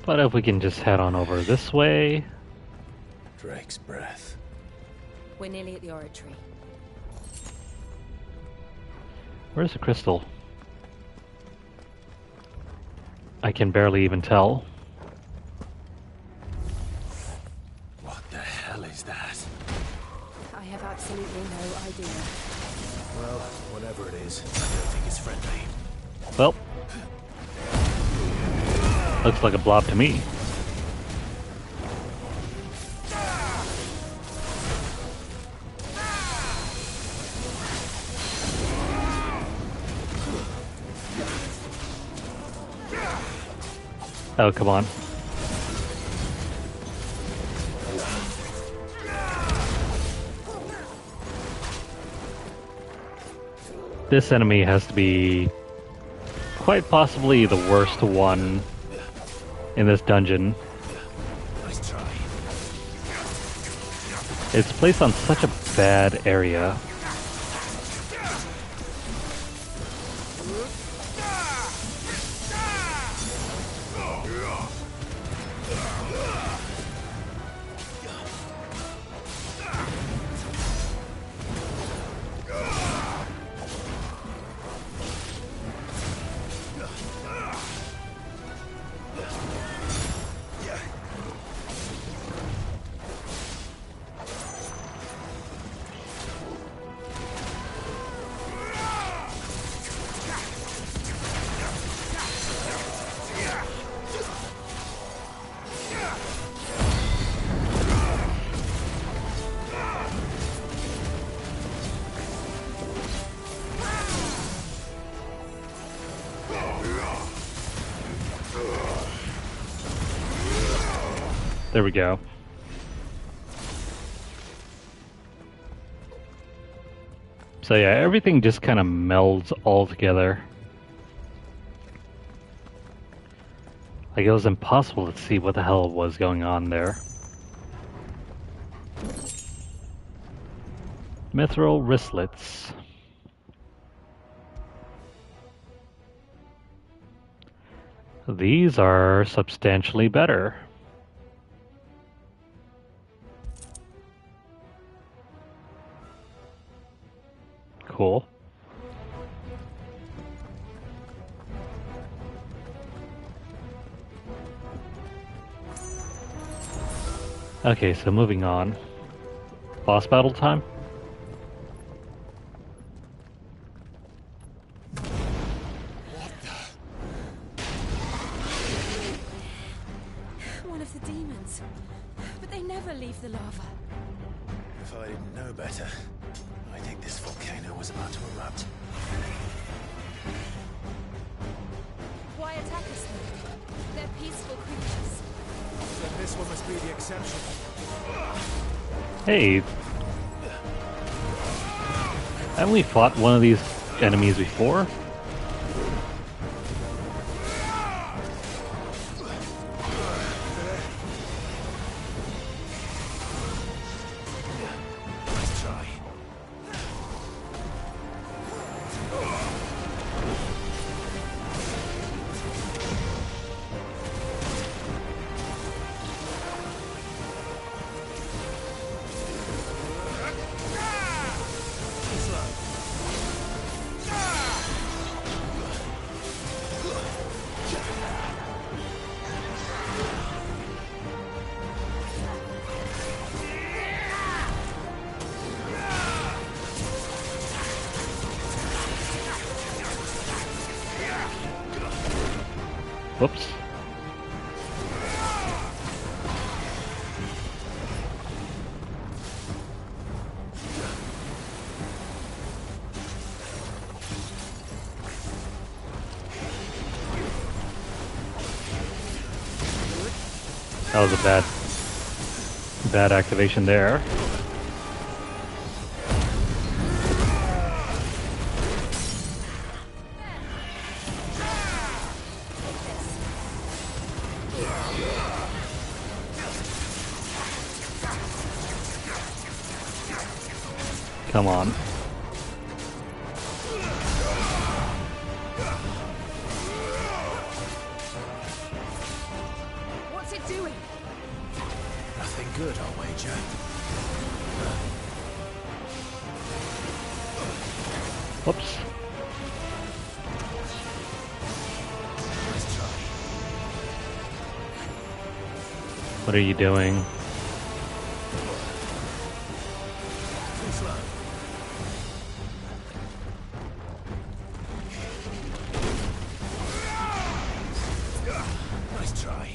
But if we can just head on over this way... Drake's breath. We're nearly at the oratory. Where's the crystal? I can barely even tell. What the hell is that? I have absolutely no idea. Well, whatever it is, I don't think it's friendly. Well, looks like a blob to me. Oh, come on. This enemy has to be quite possibly the worst one in this dungeon. Nice try. It's placed on such a bad area. There we go. So yeah, everything just kind of melds all together. Like it was impossible to see what the hell was going on there. Mithril wristlets. These are substantially better. Cool. Okay, so moving on. Boss battle time? One of the demons. But they never leave the lava. If I didn't know better, I think this volcano was about to erupt. Why attack us then? They're peaceful creatures. Then this one must be the exception. Hey. Haven't we fought one of these enemies before? Whoops. That was a bad activation there. Come on. What's it doing? Nothing good, I'll wager. Whoops. Nice try. What are you doing? Too slow. Nice try.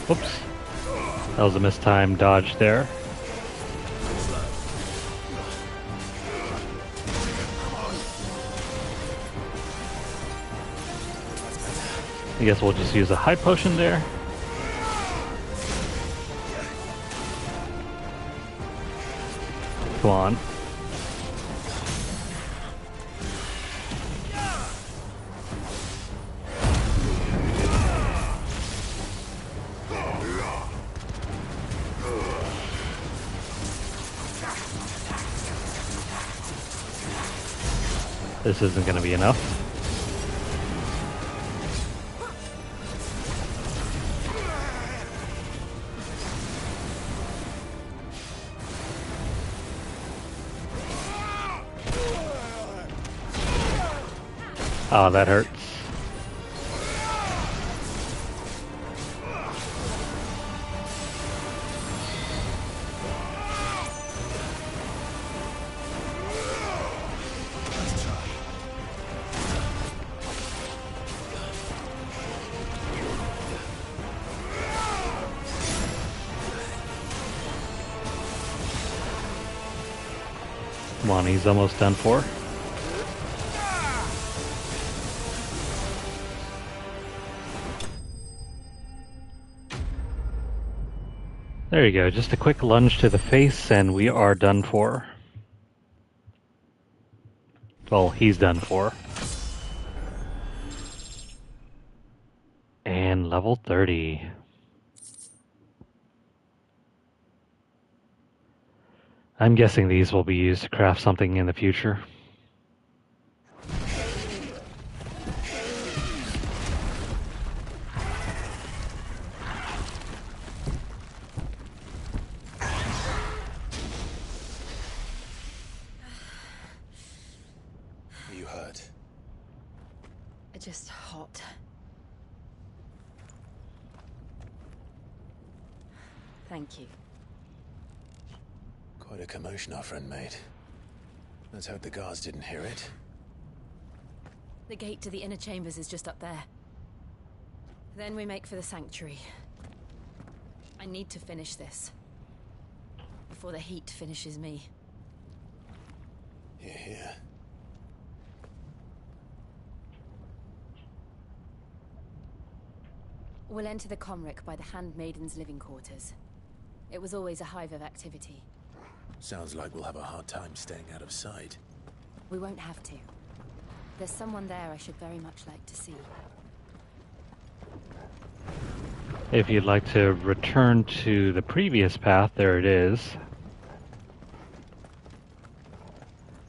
Whoops. That was a mistimed dodge there. I guess we'll just use a high potion there. Come on. This isn't going to be enough. Oh, that hurts. Come on, he's almost done for. There you go, just a quick lunge to the face and we are done for. Well, he's done for. And level 30. I'm guessing these will be used to craft something in the future. Thank you. Quite a commotion our friend made. Let's hope the guards didn't hear it. The gate to the inner chambers is just up there. Then we make for the sanctuary. I need to finish this. Before the heat finishes me. Hear, hear. We'll enter the Comric by the Handmaiden's living quarters. It was always a hive of activity. Sounds like we'll have a hard time staying out of sight. We won't have to. There's someone there I should very much like to see. If you'd like to return to the previous path, there it is.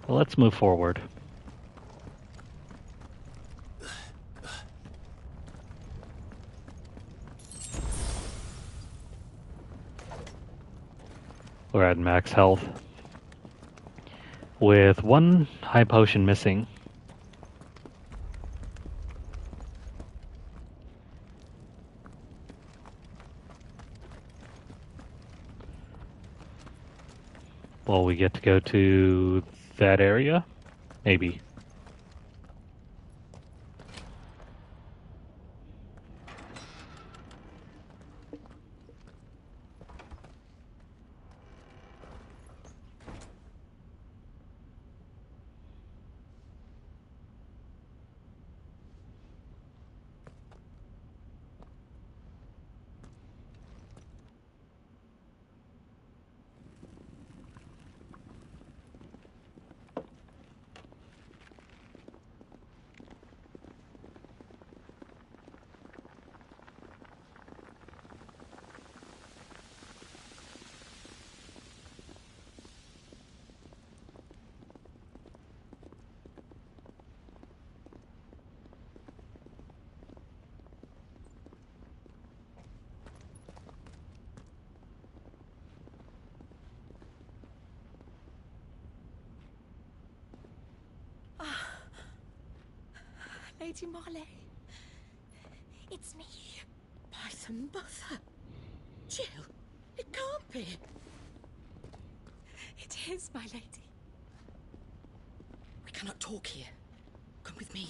Well, let's move forward. We're at max health. With one high potion missing. Well, we get to go to that area? Maybe. Lady Marley, it's me. By some mother. Jill, it can't be. It is, my lady. We cannot talk here. Come with me.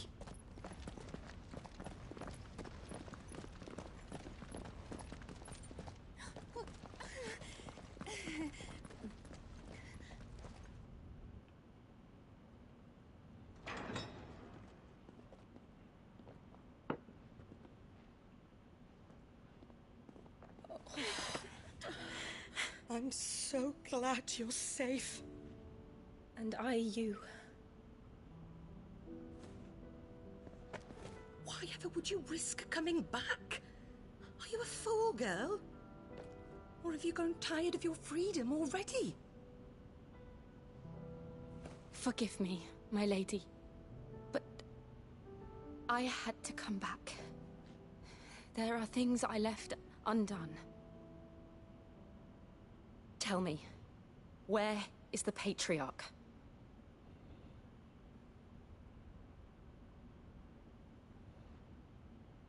I'm so glad you're safe. And I you. Why ever would you risk coming back? Are you a fool, girl? Or have you grown tired of your freedom already? Forgive me, my lady. But I had to come back. There are things I left undone. Tell me, where is the Patriarch?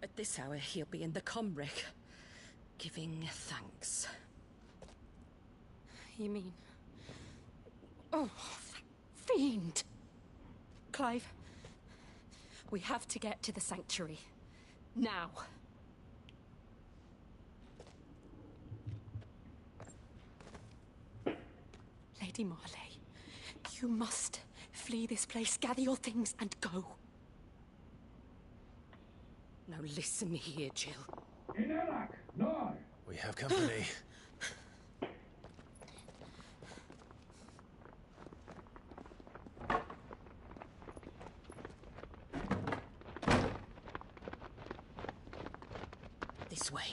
At this hour, he'll be in the Comric, giving thanks. You mean... Oh, that fiend! Clive, we have to get to the sanctuary. Now. Lady Marley, you must flee this place, gather your things and go. Now listen here, Jill. We have company. This way.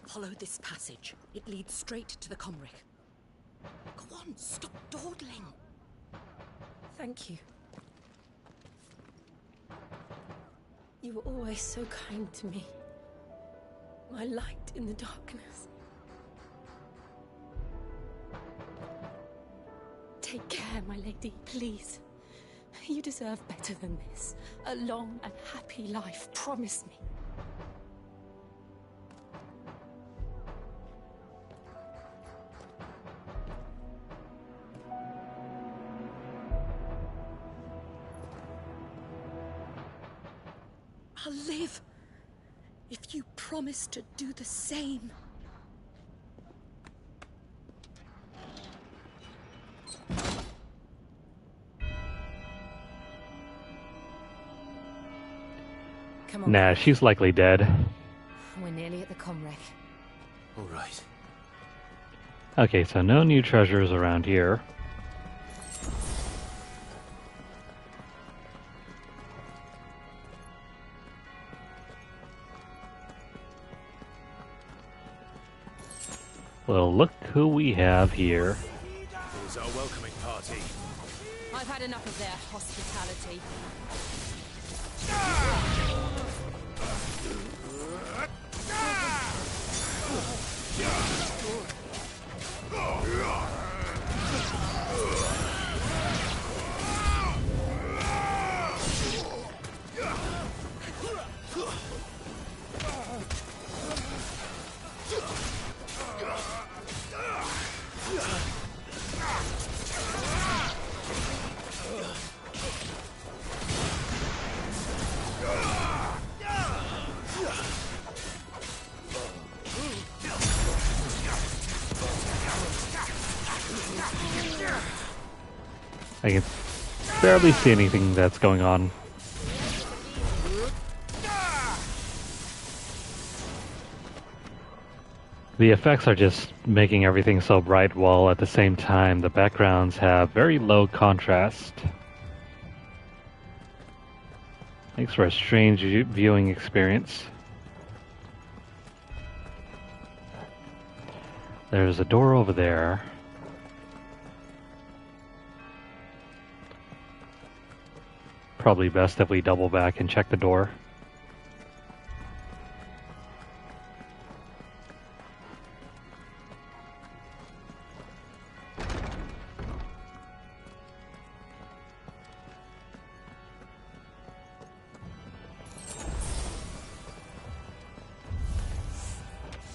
Follow this passage. It leads straight to the Comric. Go on, stop dawdling. Thank you. You were always so kind to me. My light in the darkness. Take care, my lady, please. You deserve better than this. A long and happy life, promise me. I'll live if you promise to do the same. Come on. Nah, she's likely dead. We're nearly at the comwreck. All right. Okay, so no new treasures around here. Well, look who we have here. Here's our welcoming party. I've had enough of their hospitality. I can barely see anything that's going on. The effects are just making everything so bright, while at the same time the backgrounds have very low contrast. Makes for a strange viewing experience. There's a door over there. Probably best if we double back and check the door.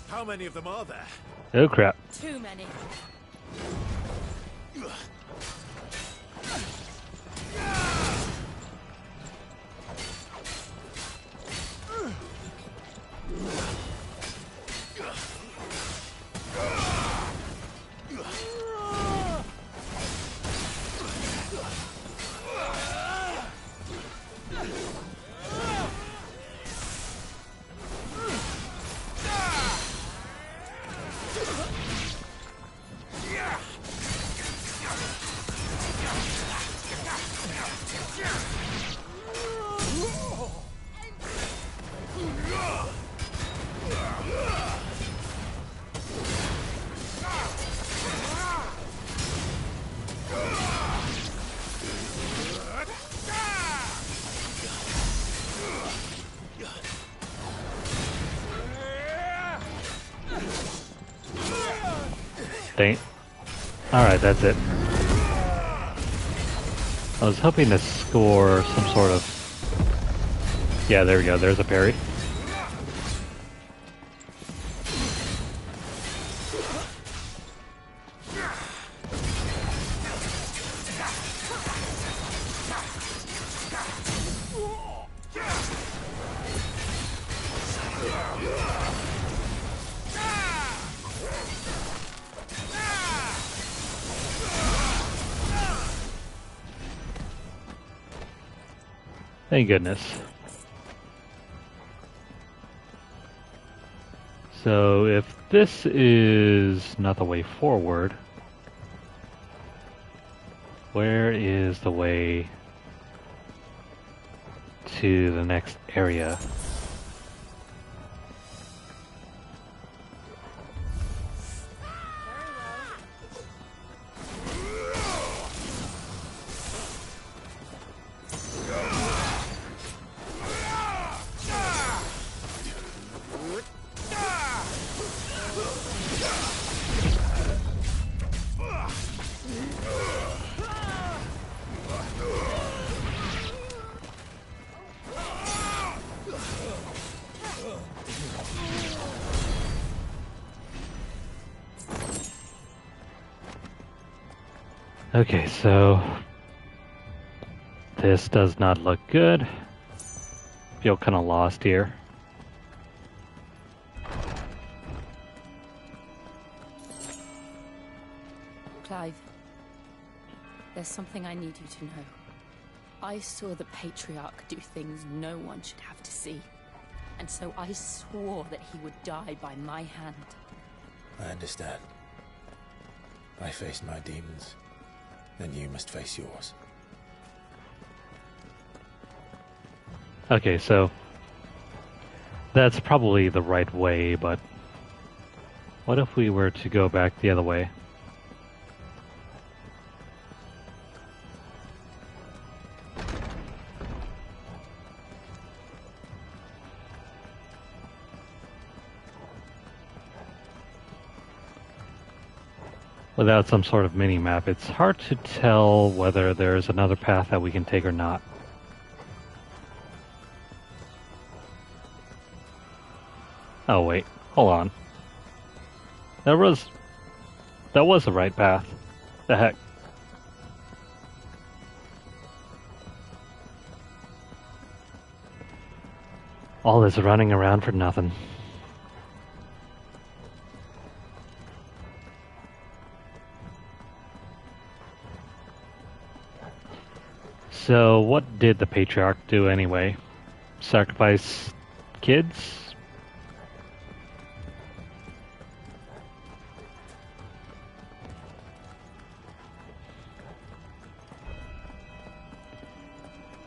How many of them are there? Oh crap. Too many. Dang. Alright, that's it. I was hoping to score some sort of... Yeah, there we go. There's a parry. Thank goodness. So if this is not the way forward, where is the way to the next area? Okay, so this does not look good. Feel kind of lost here. Clive, there's something I need you to know. I saw the Patriarch do things no one should have to see. And so I swore that he would die by my hand. I understand. I faced my demons. Then you must face yours. Okay, so that's probably the right way, but what if we were to go back the other way? Without some sort of mini-map, it's hard to tell whether there's another path that we can take or not. Oh wait, hold on. That was the right path. The heck? All this running around for nothing. So, what did the Patriarch do anyway? Sacrifice kids?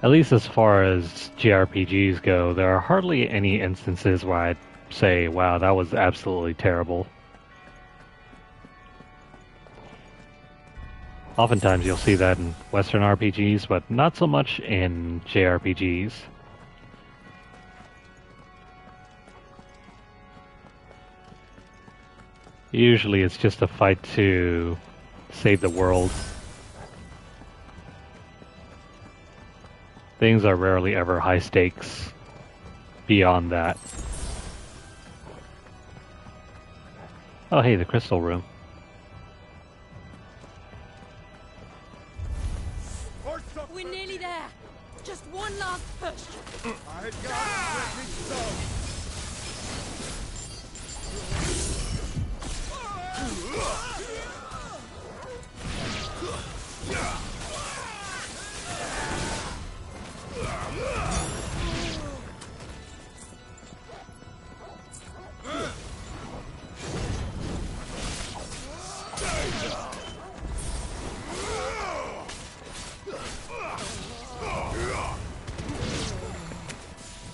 At least as far as JRPGs go, there are hardly any instances where I'd say, wow, that was absolutely terrible. Oftentimes you'll see that in Western RPGs, but not so much in JRPGs. Usually it's just a fight to save the world. Things are rarely ever high stakes beyond that. Oh hey, the crystal room. We're nearly there. Just one last push. I got let me so.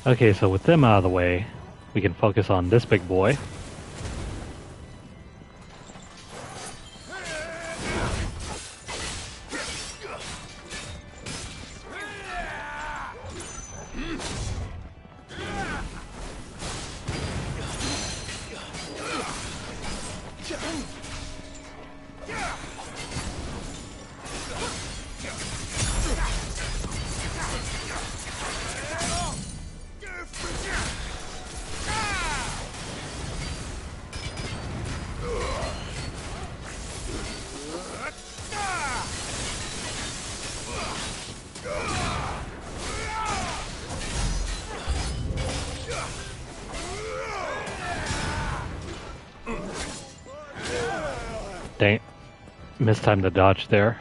Okay, so with them out of the way, we can focus on this big boy. Dang, mistimed the dodge there.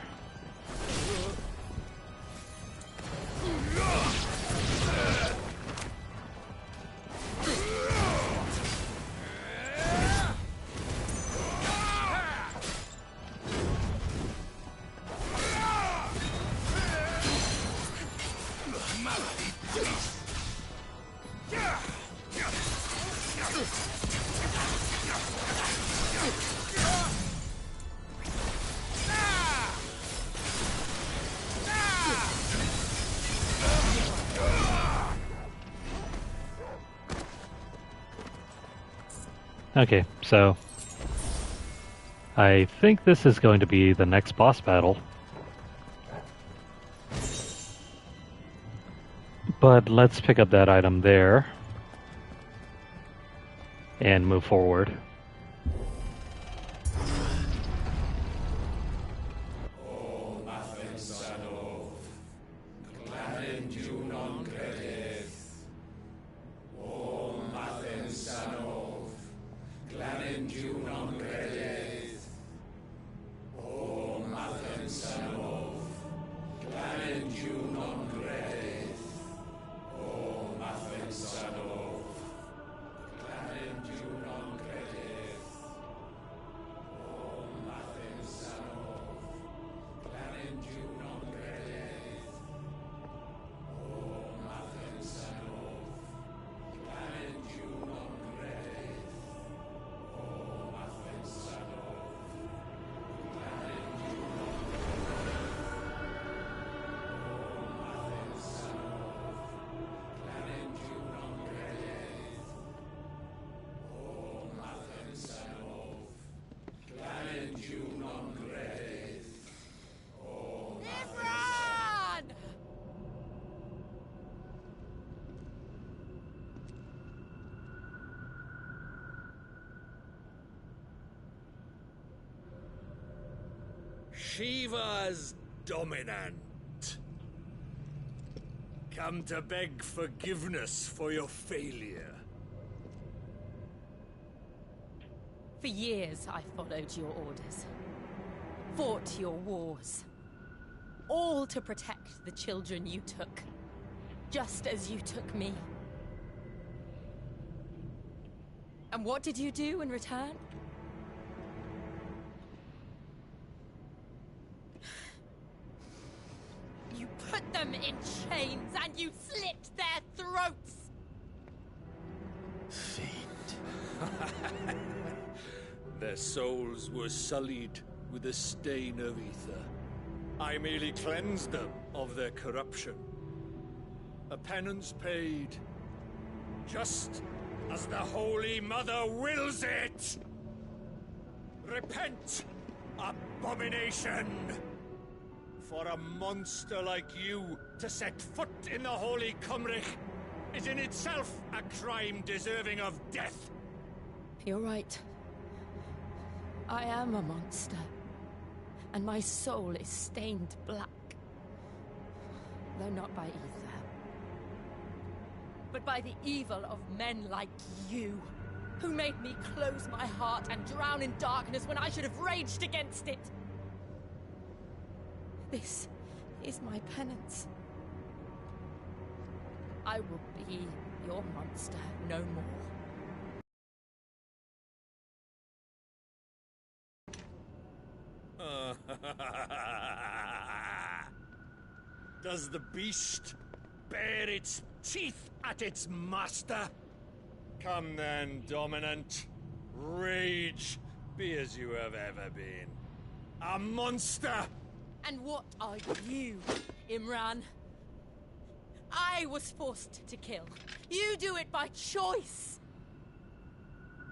Okay, so I think this is going to be the next boss battle. But let's pick up that item there and move forward. Shiva's dominant. Come to beg forgiveness for your failure. For years, I followed your orders. Fought your wars. All to protect the children you took. Just as you took me. And what did you do in return? You put them in chains and you slit their throats! Fiend. Their souls were sullied with the stain of ether. I merely cleansed them of their corruption. A penance paid, just as the Holy Mother wills it! Repent, abomination! For a monster like you to set foot in the Holy Cymric is in itself a crime deserving of death. You're right. I am a monster. And my soul is stained black. Though not by ether. But by the evil of men like you, who made me close my heart and drown in darkness when I should have raged against it. This is my penance. I will be your monster no more. Does the beast bare its teeth at its master? Come then, dominant. Rage, be as you have ever been. A monster! And what are you, Imran? I was forced to kill. You do it by choice.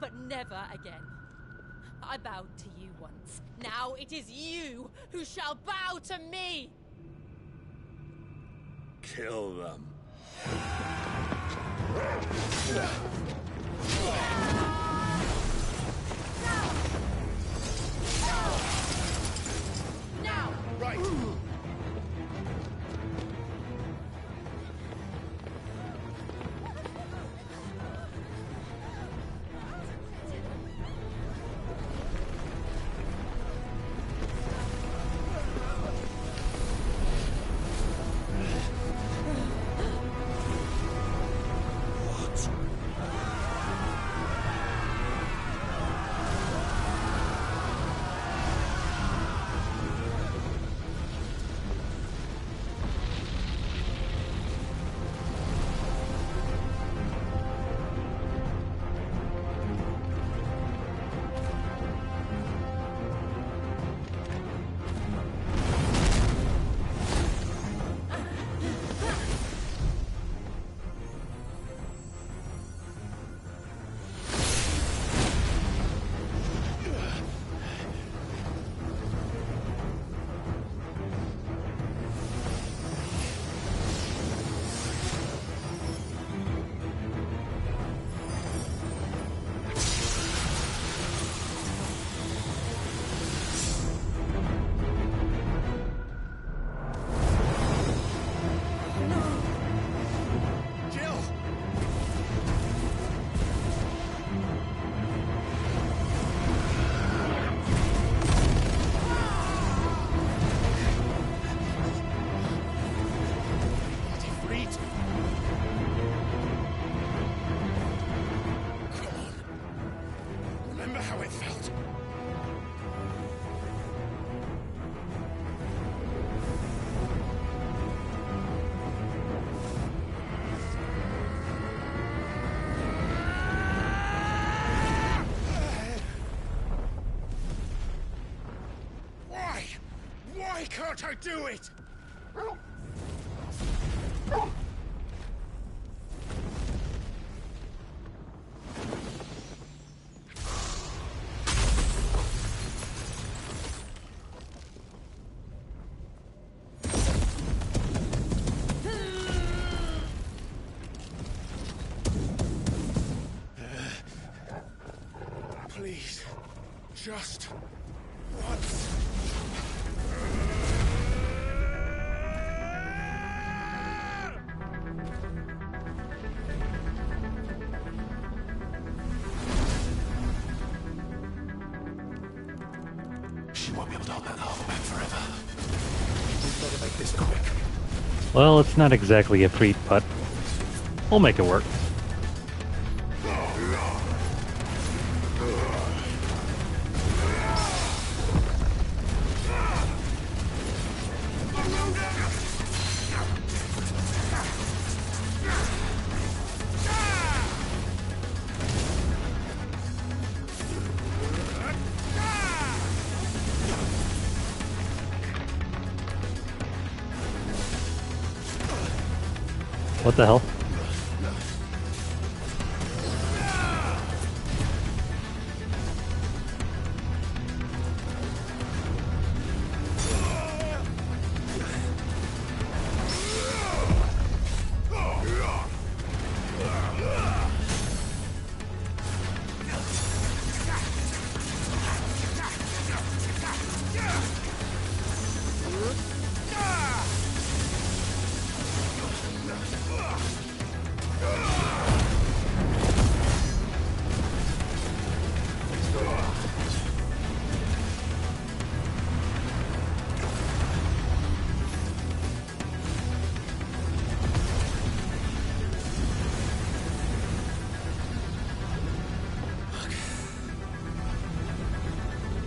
But never again. I bowed to you once. Now it is you who shall bow to me! Kill them. Now! Right! Why can't I do it? Please, just once. wield all that armor back forever. We'd better make this quick. Well, it's not exactly a treat, but we'll make it work. What the hell?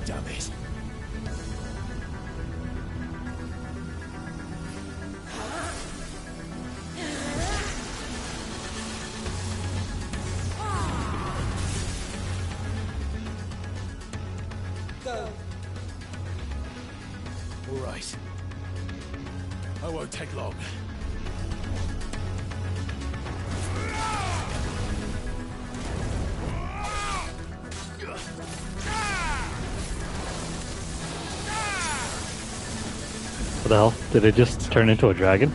Damn it. Go. All right. I won't take long. What the hell? Did it just turn into a dragon?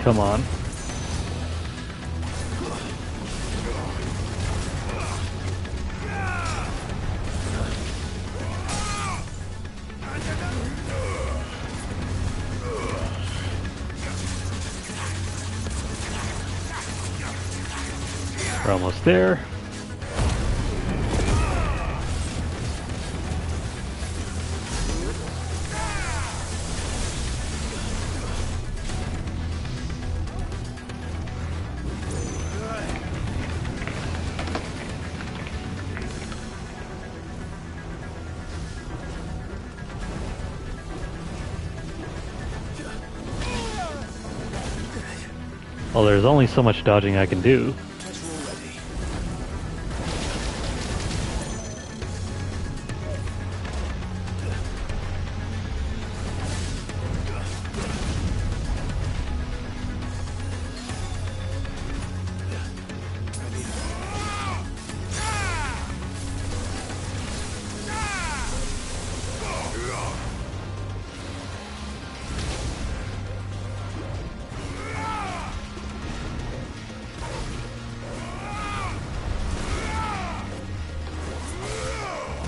Come on. We're almost there. Well, there's only so much dodging I can do.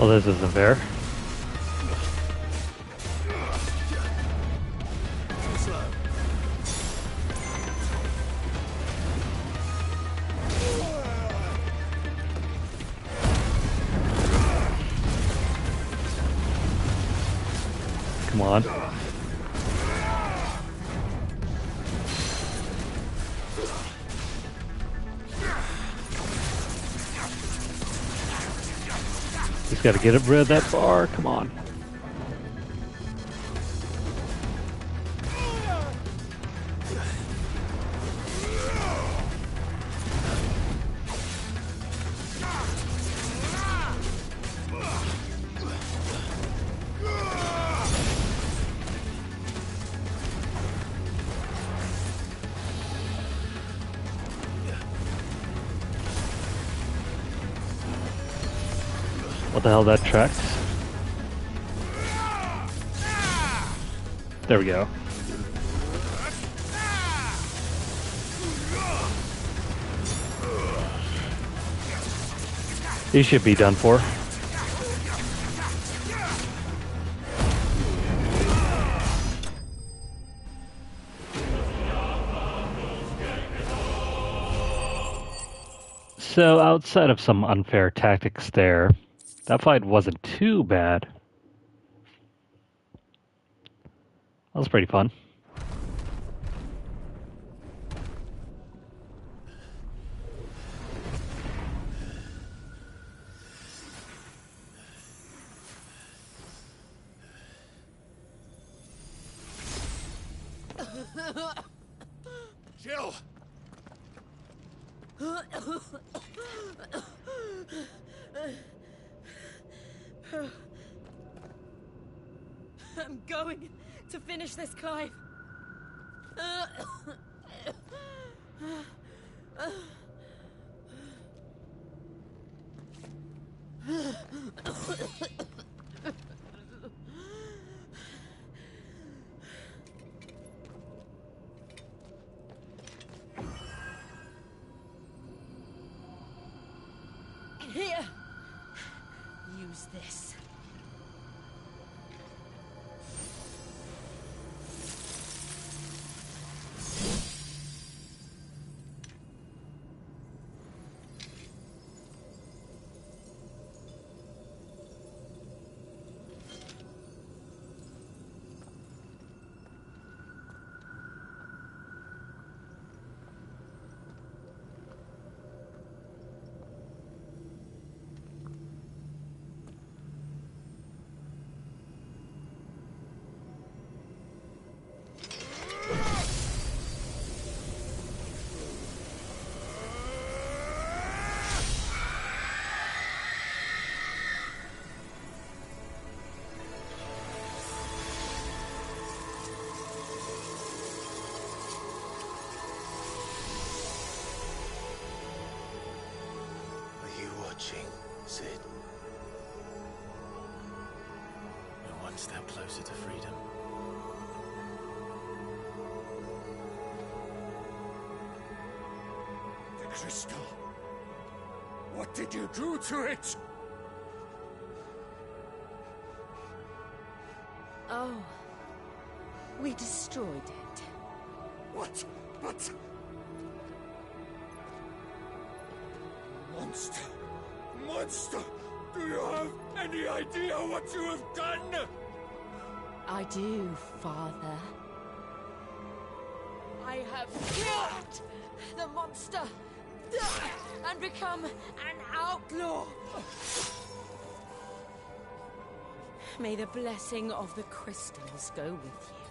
Well, this isn't fair. Come on. Just gotta get rid of that bar. Come on. the hell that tracks. There we go. He should be done for. So outside of some unfair tactics there, that fight wasn't too bad. That was pretty fun. Jill! I'm going to finish this, Clive. Here. Use this. Watching, Sid. We're one step closer to freedom. The crystal. What did you do to it? Oh. We destroyed it. What? But... Monster! Monster! Do you have any idea what you have done? I do, Father. I have killed the monster and become an outlaw. May the blessing of the crystals go with you.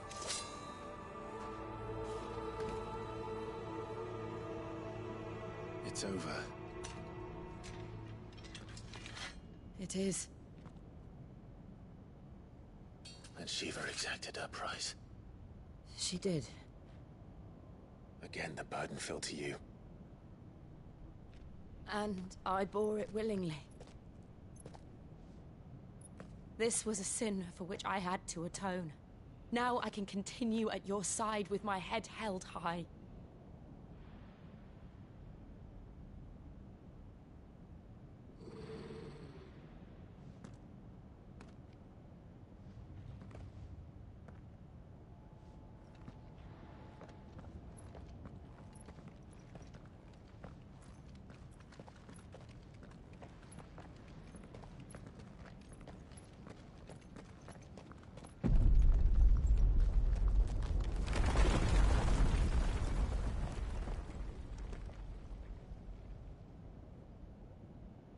It's over. It is. And Shiva exacted her price. She did. Again, the burden fell to you. And I bore it willingly. This was a sin for which I had to atone. Now I can continue at your side with my head held high.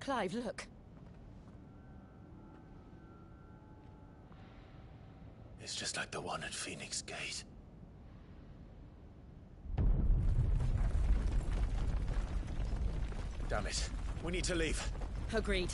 Clive, look. It's just like the one at Phoenix Gate. Damn it. We need to leave. Agreed.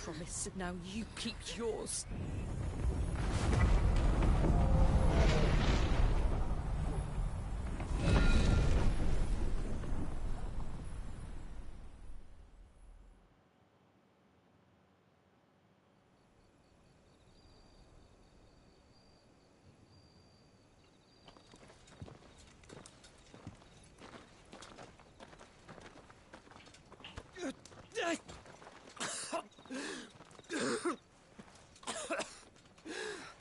promise, and now you keep yours.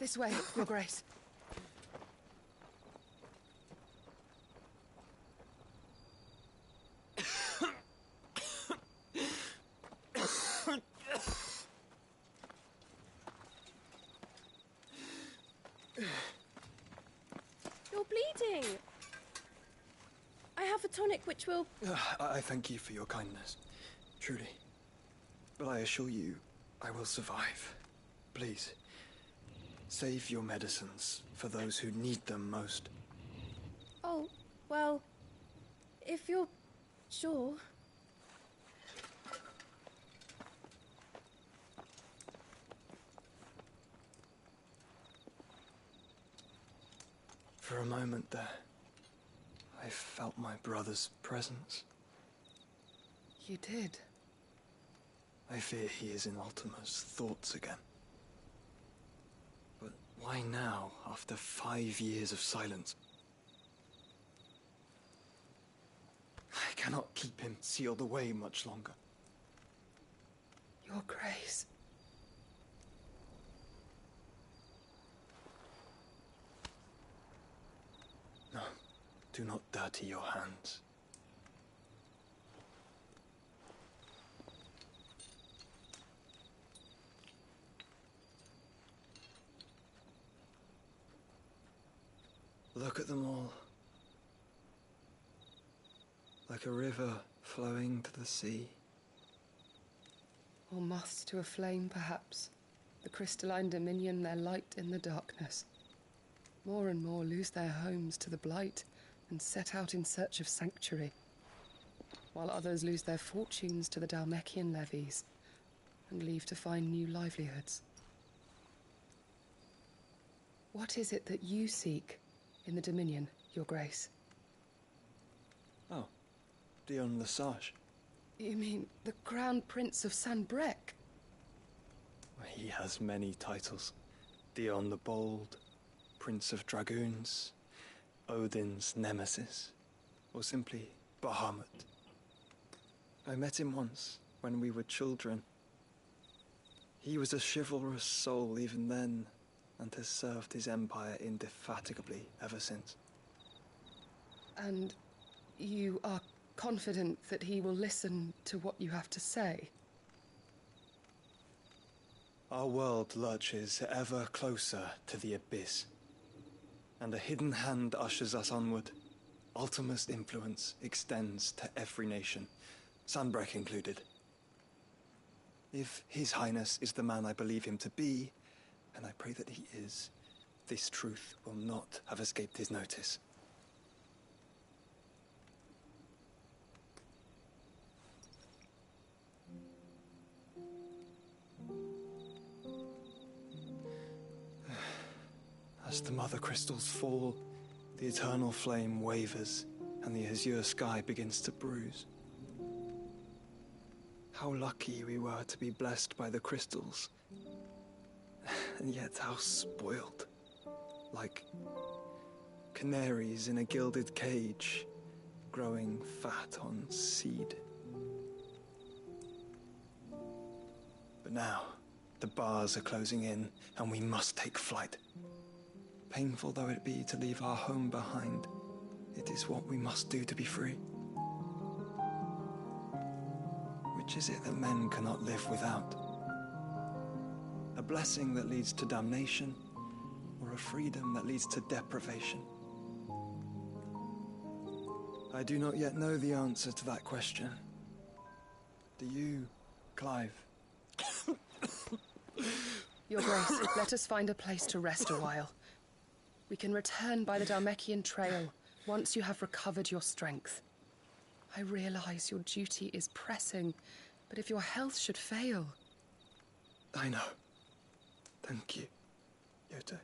This way, Your Grace. You're bleeding. I have a tonic which will... I thank you for your kindness, truly. But I assure you, I will survive. Please, save your medicines for those who need them most. Oh, well, if you're sure... For a moment there, I felt my brother's presence. You did? I fear he is in Ultima's thoughts again. But why now, after 5 years of silence? I cannot keep him sealed away much longer. Your Grace. No, do not dirty your hands. Look at them all. Like a river flowing to the sea. Or moths to a flame, perhaps. The crystalline dominion, their light in the darkness. More and more lose their homes to the blight and set out in search of sanctuary, while others lose their fortunes to the Dhalmekian levies and leave to find new livelihoods. What is it that you seek in the Dominion, Your Grace? Oh, Dion Lesage. You mean the Crown Prince of Sanbreque? He has many titles. Dion the Bold, Prince of Dragoons, Odin's Nemesis, or simply Bahamut. I met him once, when we were children. He was a chivalrous soul even then, and has served his empire indefatigably ever since. And you are confident that he will listen to what you have to say? Our world lurches ever closer to the abyss, and a hidden hand ushers us onward. Ultima's influence extends to every nation, Sanbreque included. If His Highness is the man I believe him to be, and I pray that he is, this truth will not have escaped his notice. As the Mothercrystals fall, the eternal flame wavers, and the azure sky begins to bruise. How lucky we were to be blessed by the crystals, and yet how spoiled. Like canaries in a gilded cage, growing fat on seed. But now, the bars are closing in, and we must take flight. Painful though it be to leave our home behind, it is what we must do to be free. Which is it that men cannot live without? A blessing that leads to damnation, or a freedom that leads to deprivation? I do not yet know the answer to that question. Do you, Clive? Your Grace, let us find a place to rest a while. We can return by the Dhalmekian trail once you have recovered your strength. I realize your duty is pressing, but if your health should fail... I know. Thank you, Yote.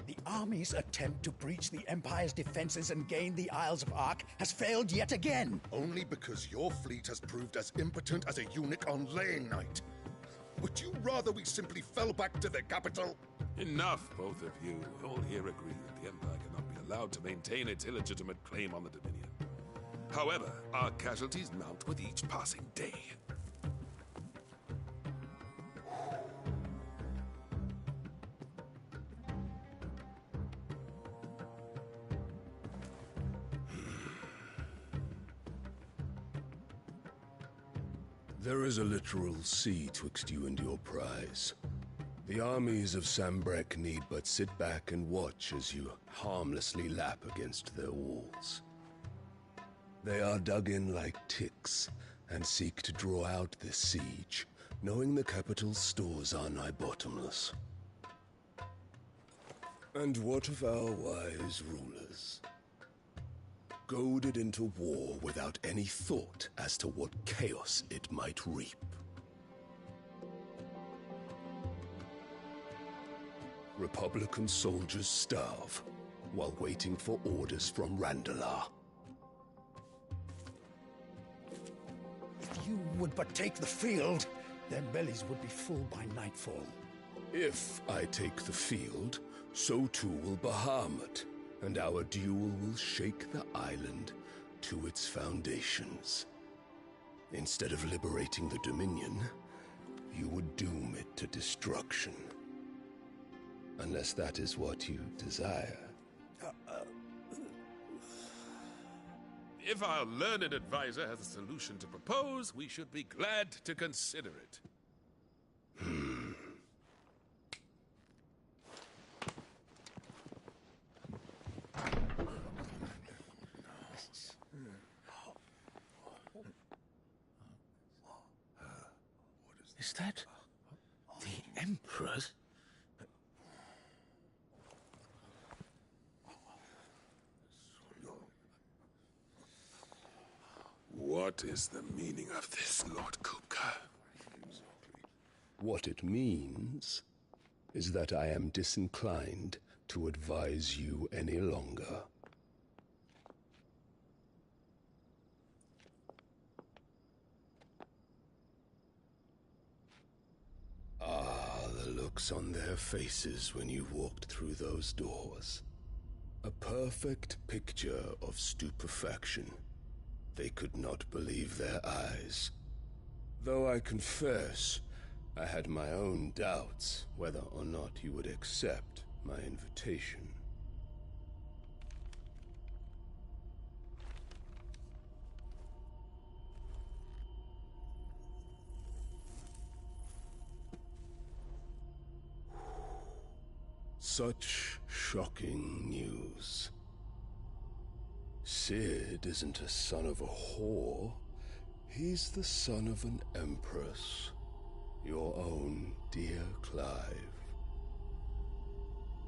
The army's attempt to breach the Empire's defenses and gain the Isles of Ark has failed yet again. Only because your fleet has proved as impotent as a eunuch on laying night. Would you rather we simply fell back to the capital? Enough, both of you. We all here agree that the Empire cannot be allowed to maintain its illegitimate claim on the Dominion. However, our casualties mount with each passing day. There is a literal sea twixt you and your prize. The armies of Sambrek need but sit back and watch as you harmlessly lap against their walls. They are dug in like ticks and seek to draw out this siege, knowing the capital's stores are nigh bottomless. And what of our wise rulers? Goaded into war without any thought as to what chaos it might reap. Republican soldiers starve while waiting for orders from Randalar. If you would but take the field, their bellies would be full by nightfall. If I take the field, so too will Bahamut, and our duel will shake the island to its foundations. Instead of liberating the Dominion, you would doom it to destruction. Unless that is what you desire. If our learned advisor has a solution to propose, we should be glad to consider it. Is that the Emperor's? What is the meaning of this, Lord Kupka? What it means is that I am disinclined to advise you any longer. Ah, the looks on their faces when you walked through those doors. A perfect picture of stupefaction. They could not believe their eyes. Though I confess, I had my own doubts whether or not you would accept my invitation. Such shocking news. Sid isn't a son of a whore. He's the son of an empress. Your own dear Clive.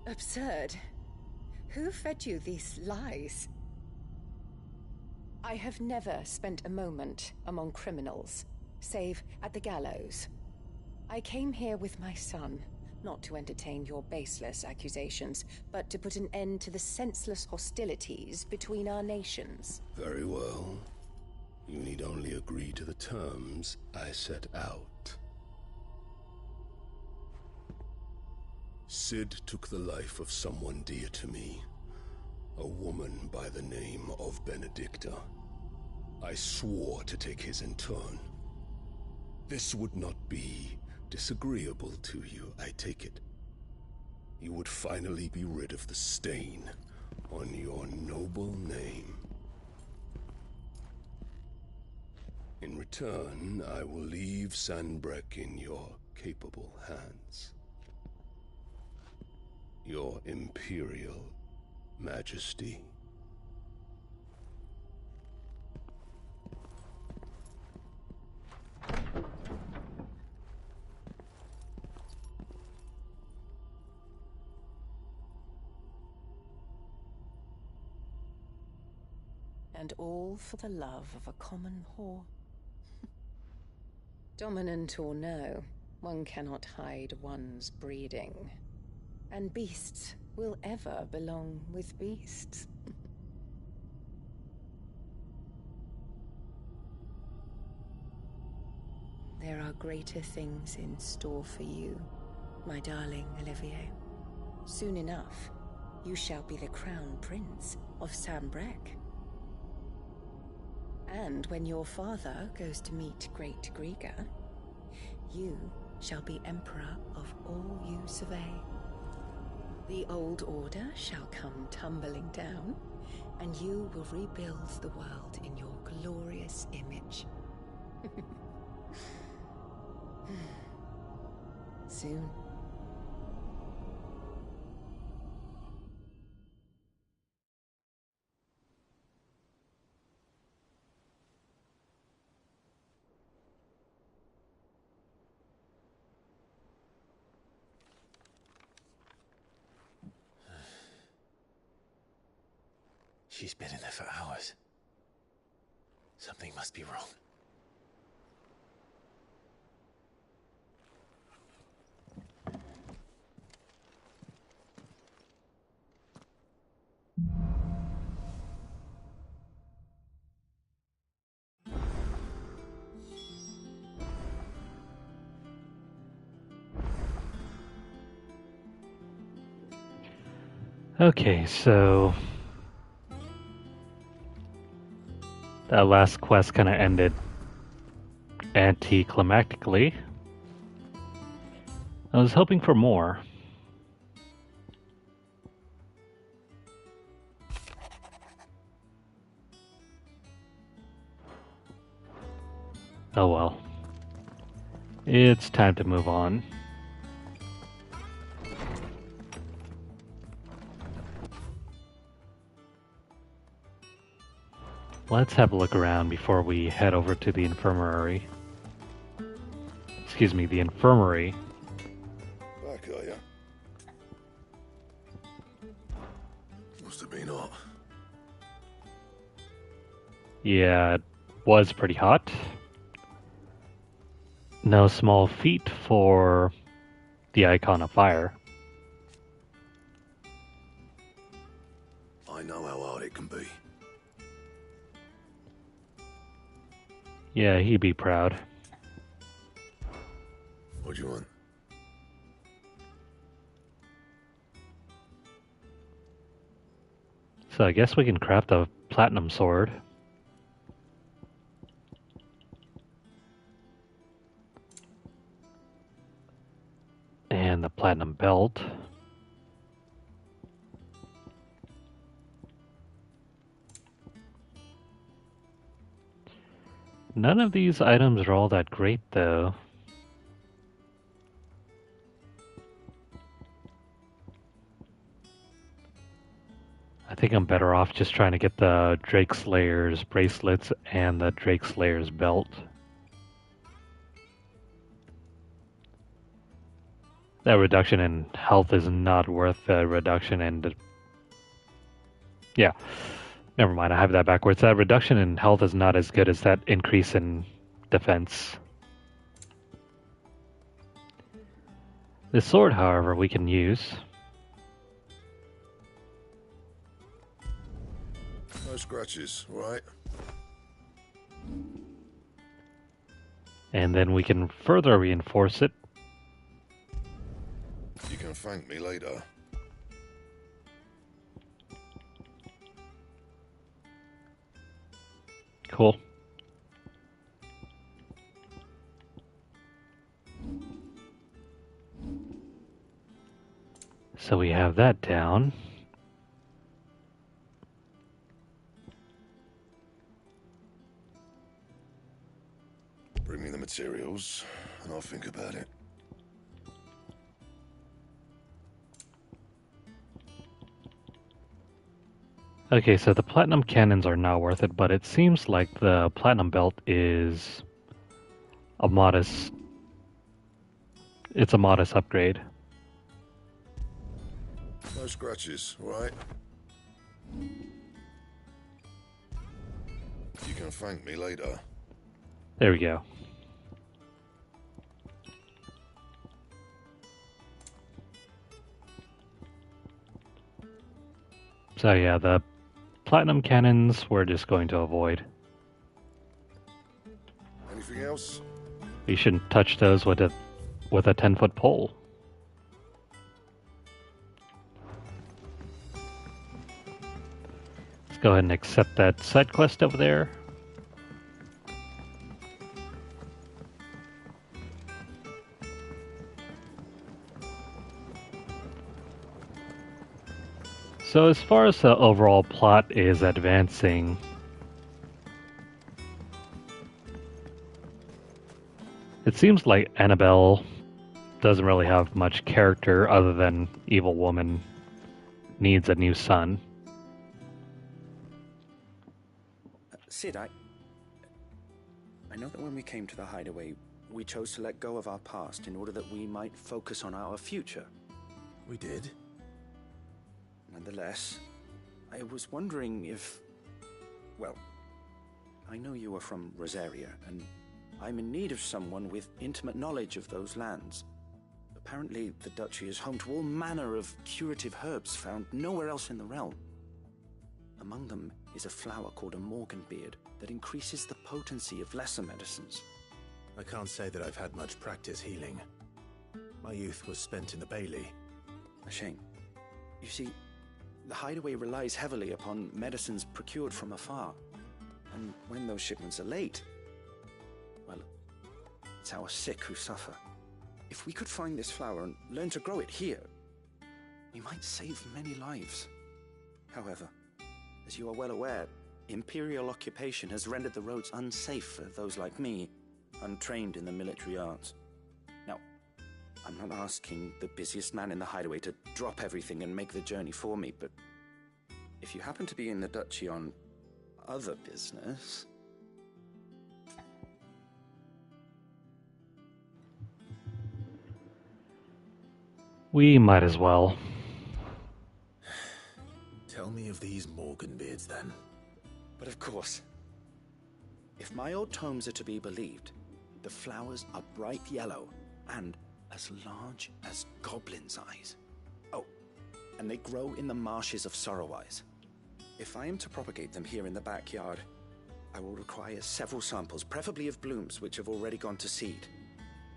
Absurd. Who fed you these lies? I have never spent a moment among criminals, save at the gallows. I came here with my son, not to entertain your baseless accusations, but to put an end to the senseless hostilities between our nations. Very well. You need only agree to the terms I set out. Sid took the life of someone dear to me, a woman by the name of Benedicta. I swore to take his in turn. This would not be disagreeable to you, I take it. You would finally be rid of the stain on your noble name. In return, I will leave Sanbreque in your capable hands. Your Imperial Majesty. And all for the love of a common whore. Dominant or no, one cannot hide one's breeding. And beasts will ever belong with beasts. There are greater things in store for you, my darling Olivier. Soon enough, you shall be the crown prince of Sanbreque. And when your father goes to meet Great Griga, you shall be emperor of all you survey. The old order shall come tumbling down, and you will rebuild the world in your glorious image. Soon. She's been in there for hours. Something must be wrong. Okay, so that last quest kind of ended anticlimactically. I was hoping for more. Oh well. It's time to move on. Let's have a look around before we head over to the infirmary. Excuse me, the infirmary. Back, are ya? Must have been hot. Yeah, it was pretty hot. No small feat for the icon of fire. I know how hard it can be. Yeah, he'd be proud. What do you want? So I guess we can craft a platinum sword. And the platinum belt. None of these items are all that great, though. I think I'm better off just trying to get the Drake Slayer's bracelets and the Drake Slayer's belt. That reduction in health is not worth the reduction in... Yeah, never mind, I have that backwards. That reduction in health is not as good as that increase in defense. This sword, however, we can use. No scratches, right? And then we can further reinforce it. You can thank me later. Cool. So we have that down. Bring me the materials, and I'll think about it. Okay, so the platinum cannons are not worth it, but it seems like the platinum belt is a modest... It's a modest upgrade. No scratches, right? You can thank me later. There we go. So yeah, the platinum cannons we're just going to avoid. Anything else? We shouldn't touch those with a 10-foot pole. Let's go ahead and accept that side quest over there. So as far as the overall plot is advancing, it seems like Annabelle doesn't really have much character other than evil woman needs a new son. Sid, I know that when we came to the hideaway, we chose to let go of our past in order that we might focus on our future. We did. Nonetheless, I was wondering if... Well, I know you are from Rosaria, and I'm in need of someone with intimate knowledge of those lands. Apparently, the Duchy is home to all manner of curative herbs found nowhere else in the realm. Among them is a flower called a morganbeard that increases the potency of lesser medicines. I can't say that I've had much practice healing. My youth was spent in the Bailey. A shame. You see, the hideaway relies heavily upon medicines procured from afar. And when those shipments are late, well, it's our sick who suffer. If we could find this flower and learn to grow it here, we might save many lives. However, as you are well aware, Imperial occupation has rendered the roads unsafe for those like me, untrained in the military arts. Now, I'm not asking the busiest man in the hideaway to drop everything and make the journey for me, but if you happen to be in the Duchy on other business... We might as well. Tell me of these Morganbeards, then. But of course. If my old tomes are to be believed, the flowers are bright yellow and as large as goblins' eyes. Oh, and they grow in the marshes of Sorrowise. If I am to propagate them here in the backyard, I will require several samples, preferably of blooms which have already gone to seed.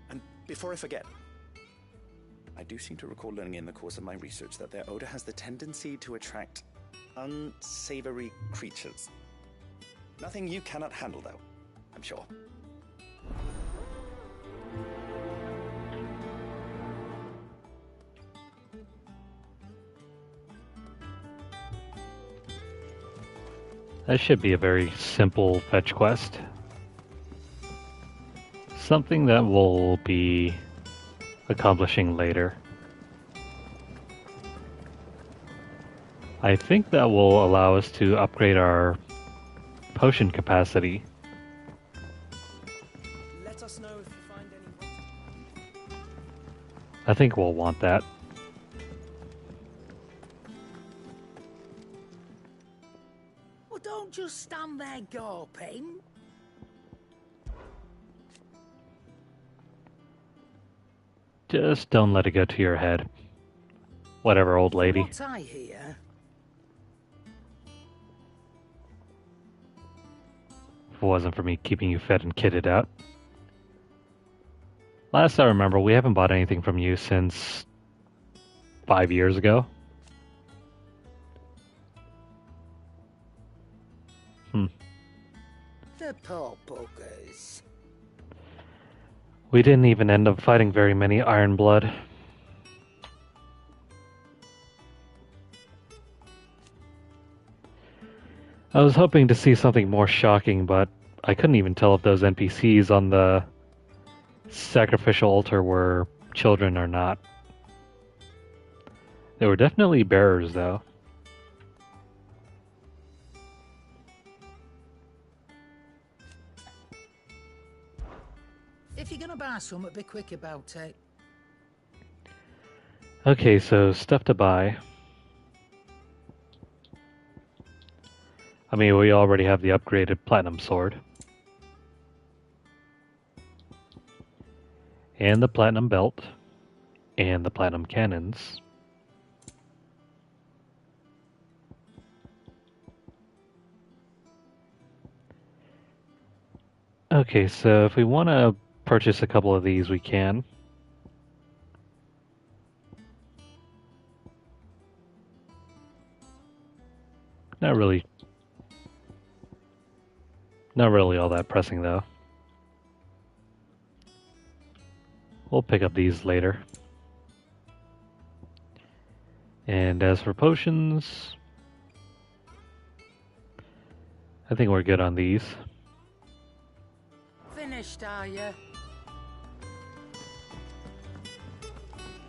And before I forget, I do seem to recall learning in the course of my research that their odor has the tendency to attract unsavory creatures. Nothing you cannot handle, though, I'm sure. That should be a very simple fetch quest. Something that we'll be accomplishing later. I think that will allow us to upgrade our potion capacity. Let us know if you find any. I think we'll want that. Well, don't just stand there gawping. Just don't let it go to your head. Whatever, old lady. What I hear. If it wasn't for me keeping you fed and kitted out. Last I remember, we haven't bought anything from you since 5 years ago. The poor buggers. We didn't even end up fighting very many Iron Blood. I was hoping to see something more shocking, but I couldn't even tell if those NPCs on the sacrificial altar were children or not. They were definitely bearers, though. If you're gonna buy something, be quick about it. Okay, so stuff to buy. I mean, we already have the upgraded platinum sword. And the platinum belt. And the platinum cannons. Okay, so if we want to purchase a couple of these, we can. Not really all that pressing, though. We'll pick up these later. And as for potions, I think we're good on these. Finished, are you?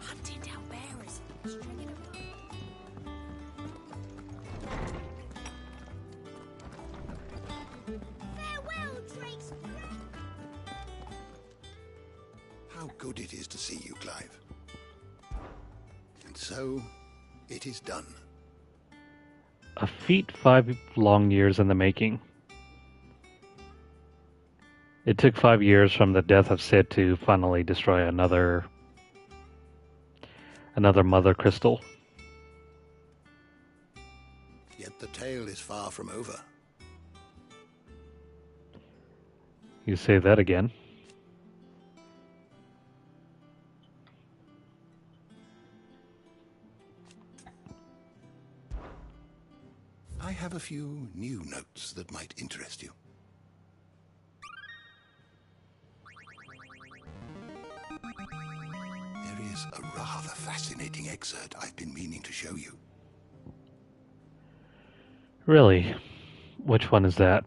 Hunting down bearers, stringing them up. Farewell, Drake's. How good it is to see you, Clive. And so, it is done. A feat 5 long years in the making. It took 5 years from the death of Sid to finally destroy another Mothercrystal. Yet the tale is far from over. You say that again. I have a few new notes that might interest you. There is a rather fascinating excerpt I've been meaning to show you. Really? Which one is that?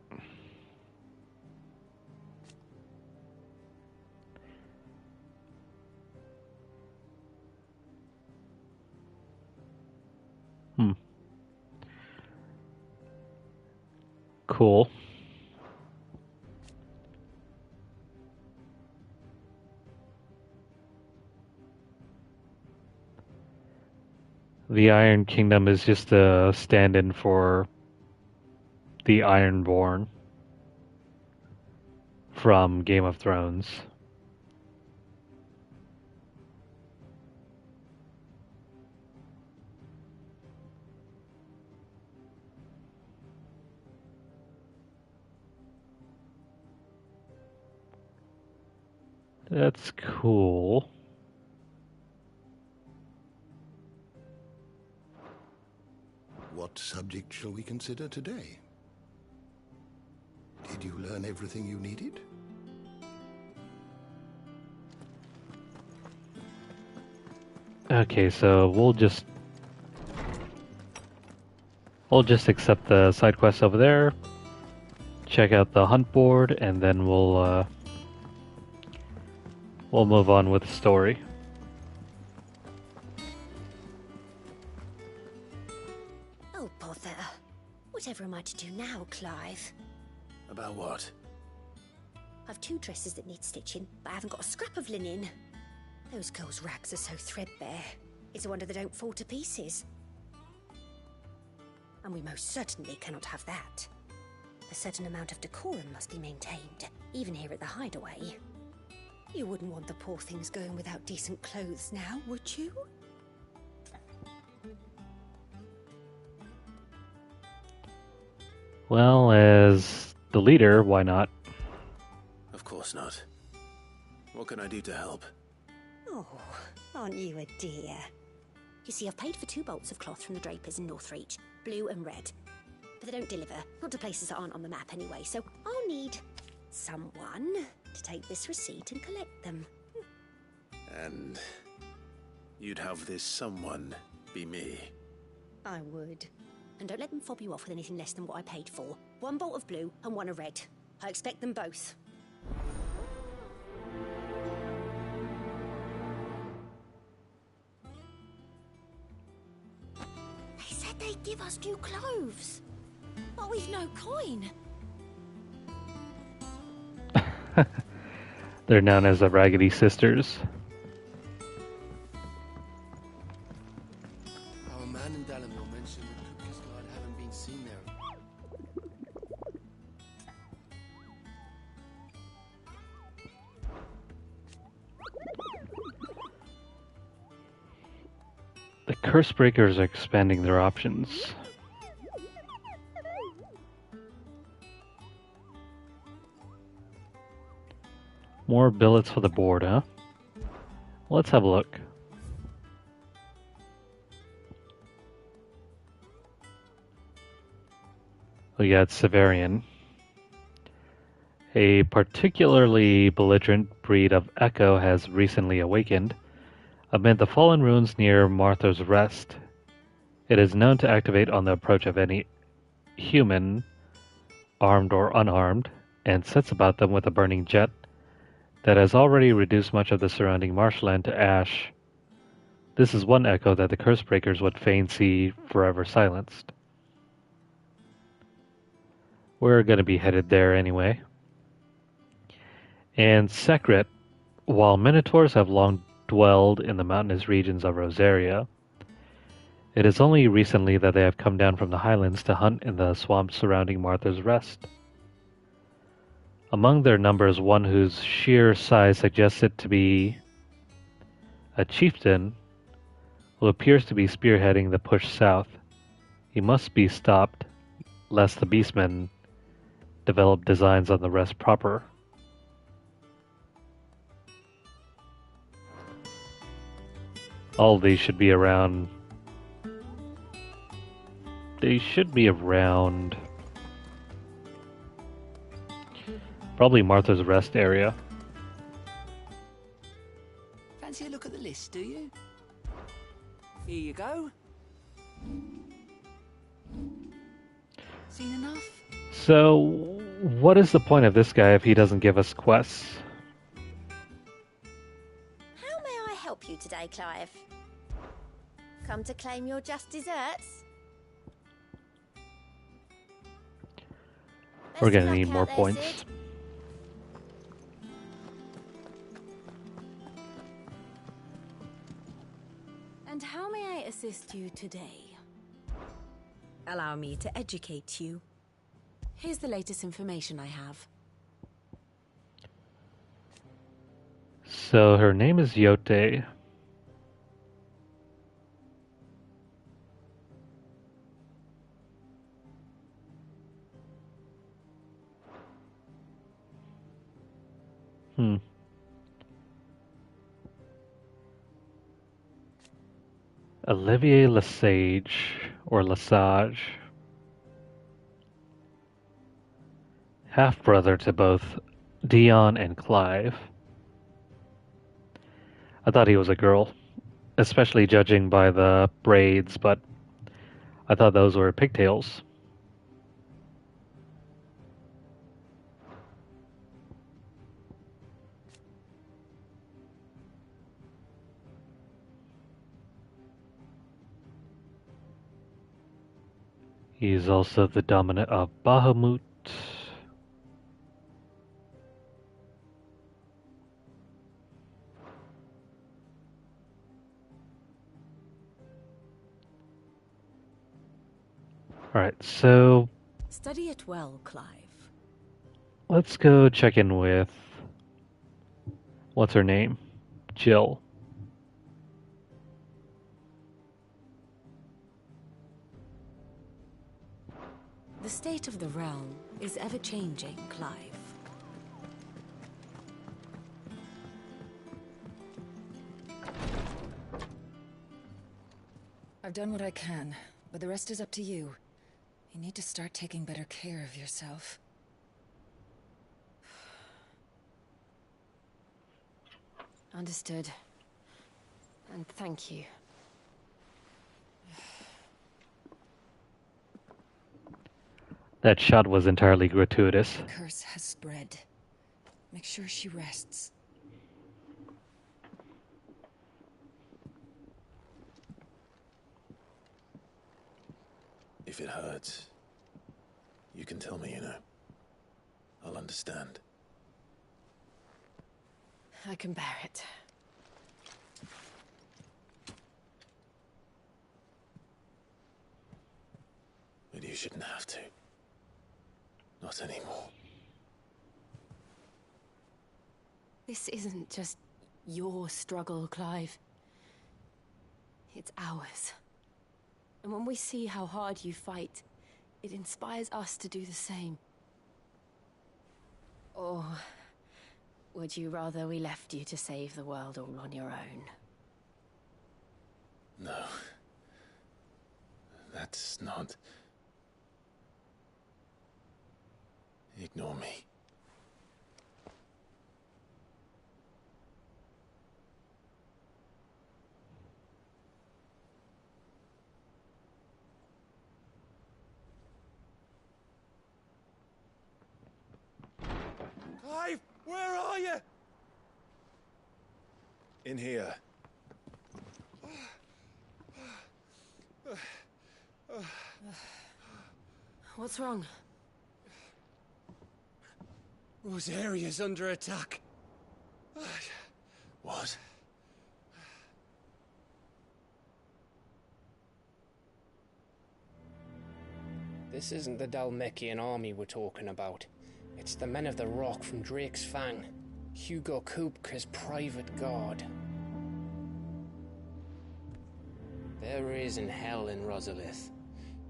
Cool. The Iron Kingdom is just a stand-in for the Ironborn from Game of Thrones. That's cool. What subject shall we consider today? Did you learn everything you needed? Okay, so we'll just accept the side quest over there, check out the hunt board, and then we'll move on with the story. Oh, bother. Whatever am I to do now, Clive? About what? I've 2 dresses that need stitching, but I haven't got a scrap of linen. Those girls' rags are so threadbare. It's a wonder they don't fall to pieces. And we most certainly cannot have that. A certain amount of decorum must be maintained, even here at the hideaway. You wouldn't want the poor things going without decent clothes now, would you? Well, as the leader, why not? Of course not. What can I do to help? Oh, aren't you a dear? You see, I've paid for 2 bolts of cloth from the drapers in Northreach, blue and red. But they don't deliver, not to places that aren't on the map anyway, so I'll need someone to take this receipt and collect them. And you'd have this someone be me. I would. And don't let them fob you off with anything less than what I paid for. 1 bolt of blue and 1 of red. I expect them both. They said they'd give us new clothes. But we've no coin. They're known as the Raggedy Sisters. Our man in Dalamil mentioned that Crystalline haven't been seen there. The Curse Breakers are expanding their options. More billets for the board, huh? Let's have a look. We got Severian. A particularly belligerent breed of Echo has recently awakened amid the fallen ruins near Martha's Rest. It is known to activate on the approach of any human, armed or unarmed, and sets about them with a burning jet that has already reduced much of the surrounding marshland to ash. This is one Echo that the Curse Breakers would fain see forever silenced. We're going to be headed there anyway. And Sekret, while Minotaurs have long dwelled in the mountainous regions of Rosaria, it is only recently that they have come down from the highlands to hunt in the swamps surrounding Martha's Rest. Among their numbers, one whose sheer size suggests it to be a chieftain who appears to be spearheading the push south. He must be stopped, lest the beastmen develop designs on the rest proper. All of these should be around... They should be around... Probably Martha's Rest area. Fancy a look at the list, do you? Here you go. Seen enough? So, what is the point of this guy if he doesn't give us quests? How may I help you today, Clive? Come to claim your just desserts? We're gonna need more points. Sid. And how may I assist you today? Allow me to educate you. Here's the latest information I have. So her name is Yote. Olivier Lesage, or Lesage. Half-brother to both Dion and Clive. I thought he was a girl, especially judging by the braids, but I thought those were pigtails. He's also the dominant of Bahamut. Alright, so Study it well, Clive. let's go check in with... What's her name? Jill. The state of the realm is ever-changing, Clive. I've done what I can, but the rest is up to you. You need to start taking better care of yourself. Understood. And thank you. That shot was entirely gratuitous. The curse has spread. Make sure she rests. If it hurts, you can tell me, you know. I'll understand. I can bear it. But you shouldn't have to. Not anymore. This isn't just your struggle, Clive. It's ours. And when we see how hard you fight, it inspires us to do the same. Or would you rather we left you to save the world all on your own? No. That's not... Ignore me. Clive, where are you? In here. What's wrong? Rosaria's under attack. What? This isn't the Dalmekian army we're talking about. It's the men of the Rock from Drake's Fang. Hugo Kupka's private guard. There is in hell in Rosalith,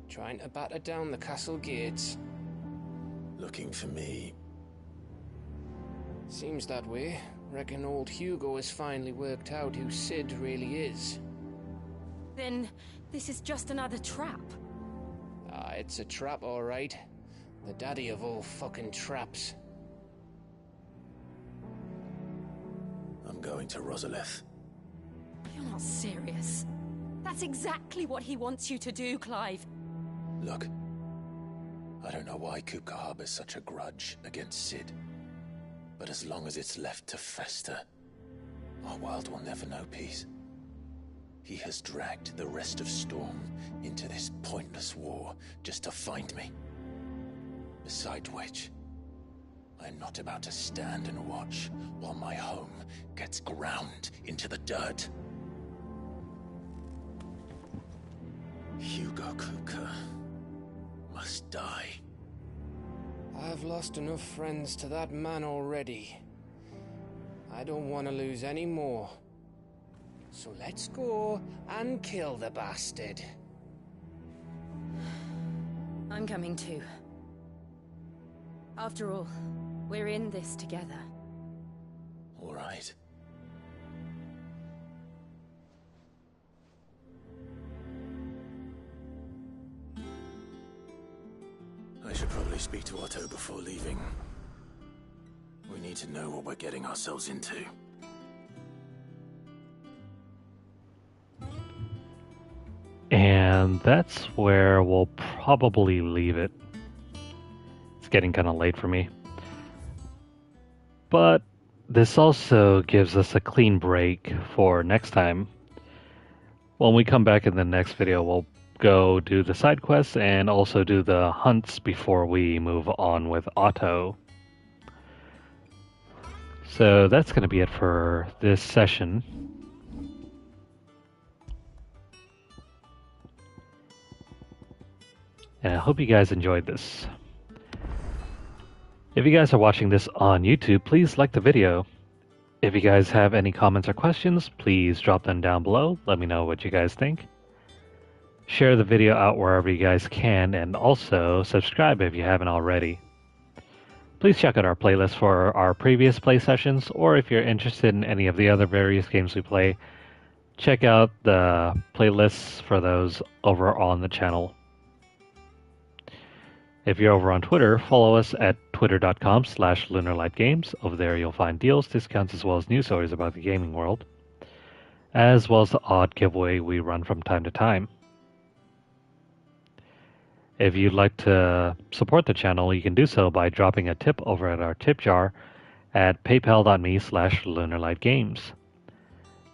trying to batter down the castle gates. Looking for me. Seems that way. Reckon old Hugo has finally worked out who Sid really is. Then this is just another trap. Ah, it's a trap, all right. The daddy of all fucking traps. I'm going to Rosalith. You're not serious. That's exactly what he wants you to do, Clive. Look, I don't know why Kupka harbors such a grudge against Sid. But as long as it's left to fester, our world will never know peace. He has dragged the rest of Storm into this pointless war just to find me. Besides which, I'm not about to stand and watch while my home gets ground into the dirt. Hugo Kupka must die. I've lost enough friends to that man already. I don't want to lose any more. So let's go and kill the bastard. I'm coming too. After all, we're in this together. All right. I should probably speak to Otto before leaving. We need to know what we're getting ourselves into. And that's where we'll probably leave it. It's getting kind of late for me. But this also gives us a clean break for next time. When we come back in the next video, we'll go do the side quests and also do the hunts before we move on with Otto. So that's going to be it for this session. And I hope you guys enjoyed this. If you guys are watching this on YouTube, please like the video. If you guys have any comments or questions, please drop them down below. Let me know what you guys think. Share the video out wherever you guys can, and also subscribe if you haven't already. Please check out our playlist for our previous play sessions, or if you're interested in any of the other various games we play, check out the playlists for those over on the channel. If you're over on Twitter, follow us at twitter.com/LunarlightGames. Over there you'll find deals, discounts, as well as news stories about the gaming world, as well as the odd giveaway we run from time to time. If you'd like to support the channel, you can do so by dropping a tip over at our tip jar at paypal.me/lunarlightgames.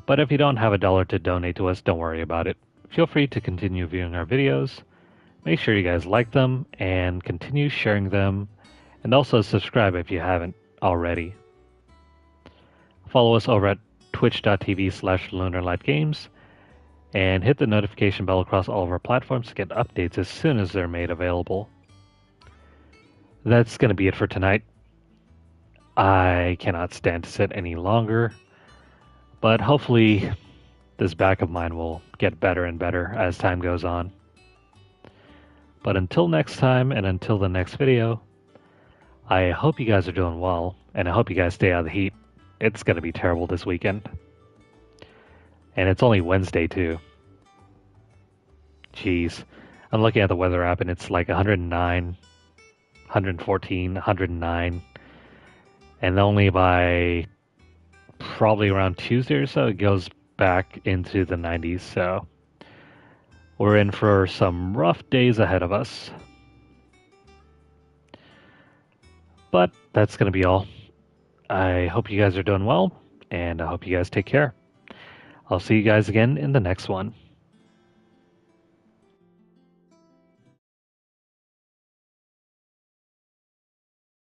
But if you don't have $1 to donate to us, don't worry about it. Feel free to continue viewing our videos. Make sure you guys like them and continue sharing them, and also subscribe if you haven't already. Follow us over at twitch.tv/lunarlightgames and hit the notification bell across all of our platforms to get updates as soon as they're made available. That's going to be it for tonight. I cannot stand to sit any longer, but hopefully this back of mine will get better and better as time goes on. But until next time and until the next video, I hope you guys are doing well, and I hope you guys stay out of the heat. It's going to be terrible this weekend. And it's only Wednesday, too. Jeez. I'm looking at the weather app, and it's like 109, 114, 109. And only by probably around Tuesday or so, it goes back into the 90s. So we're in for some rough days ahead of us. But that's going to be all. I hope you guys are doing well, and I hope you guys take care. I'll see you guys again in the next one.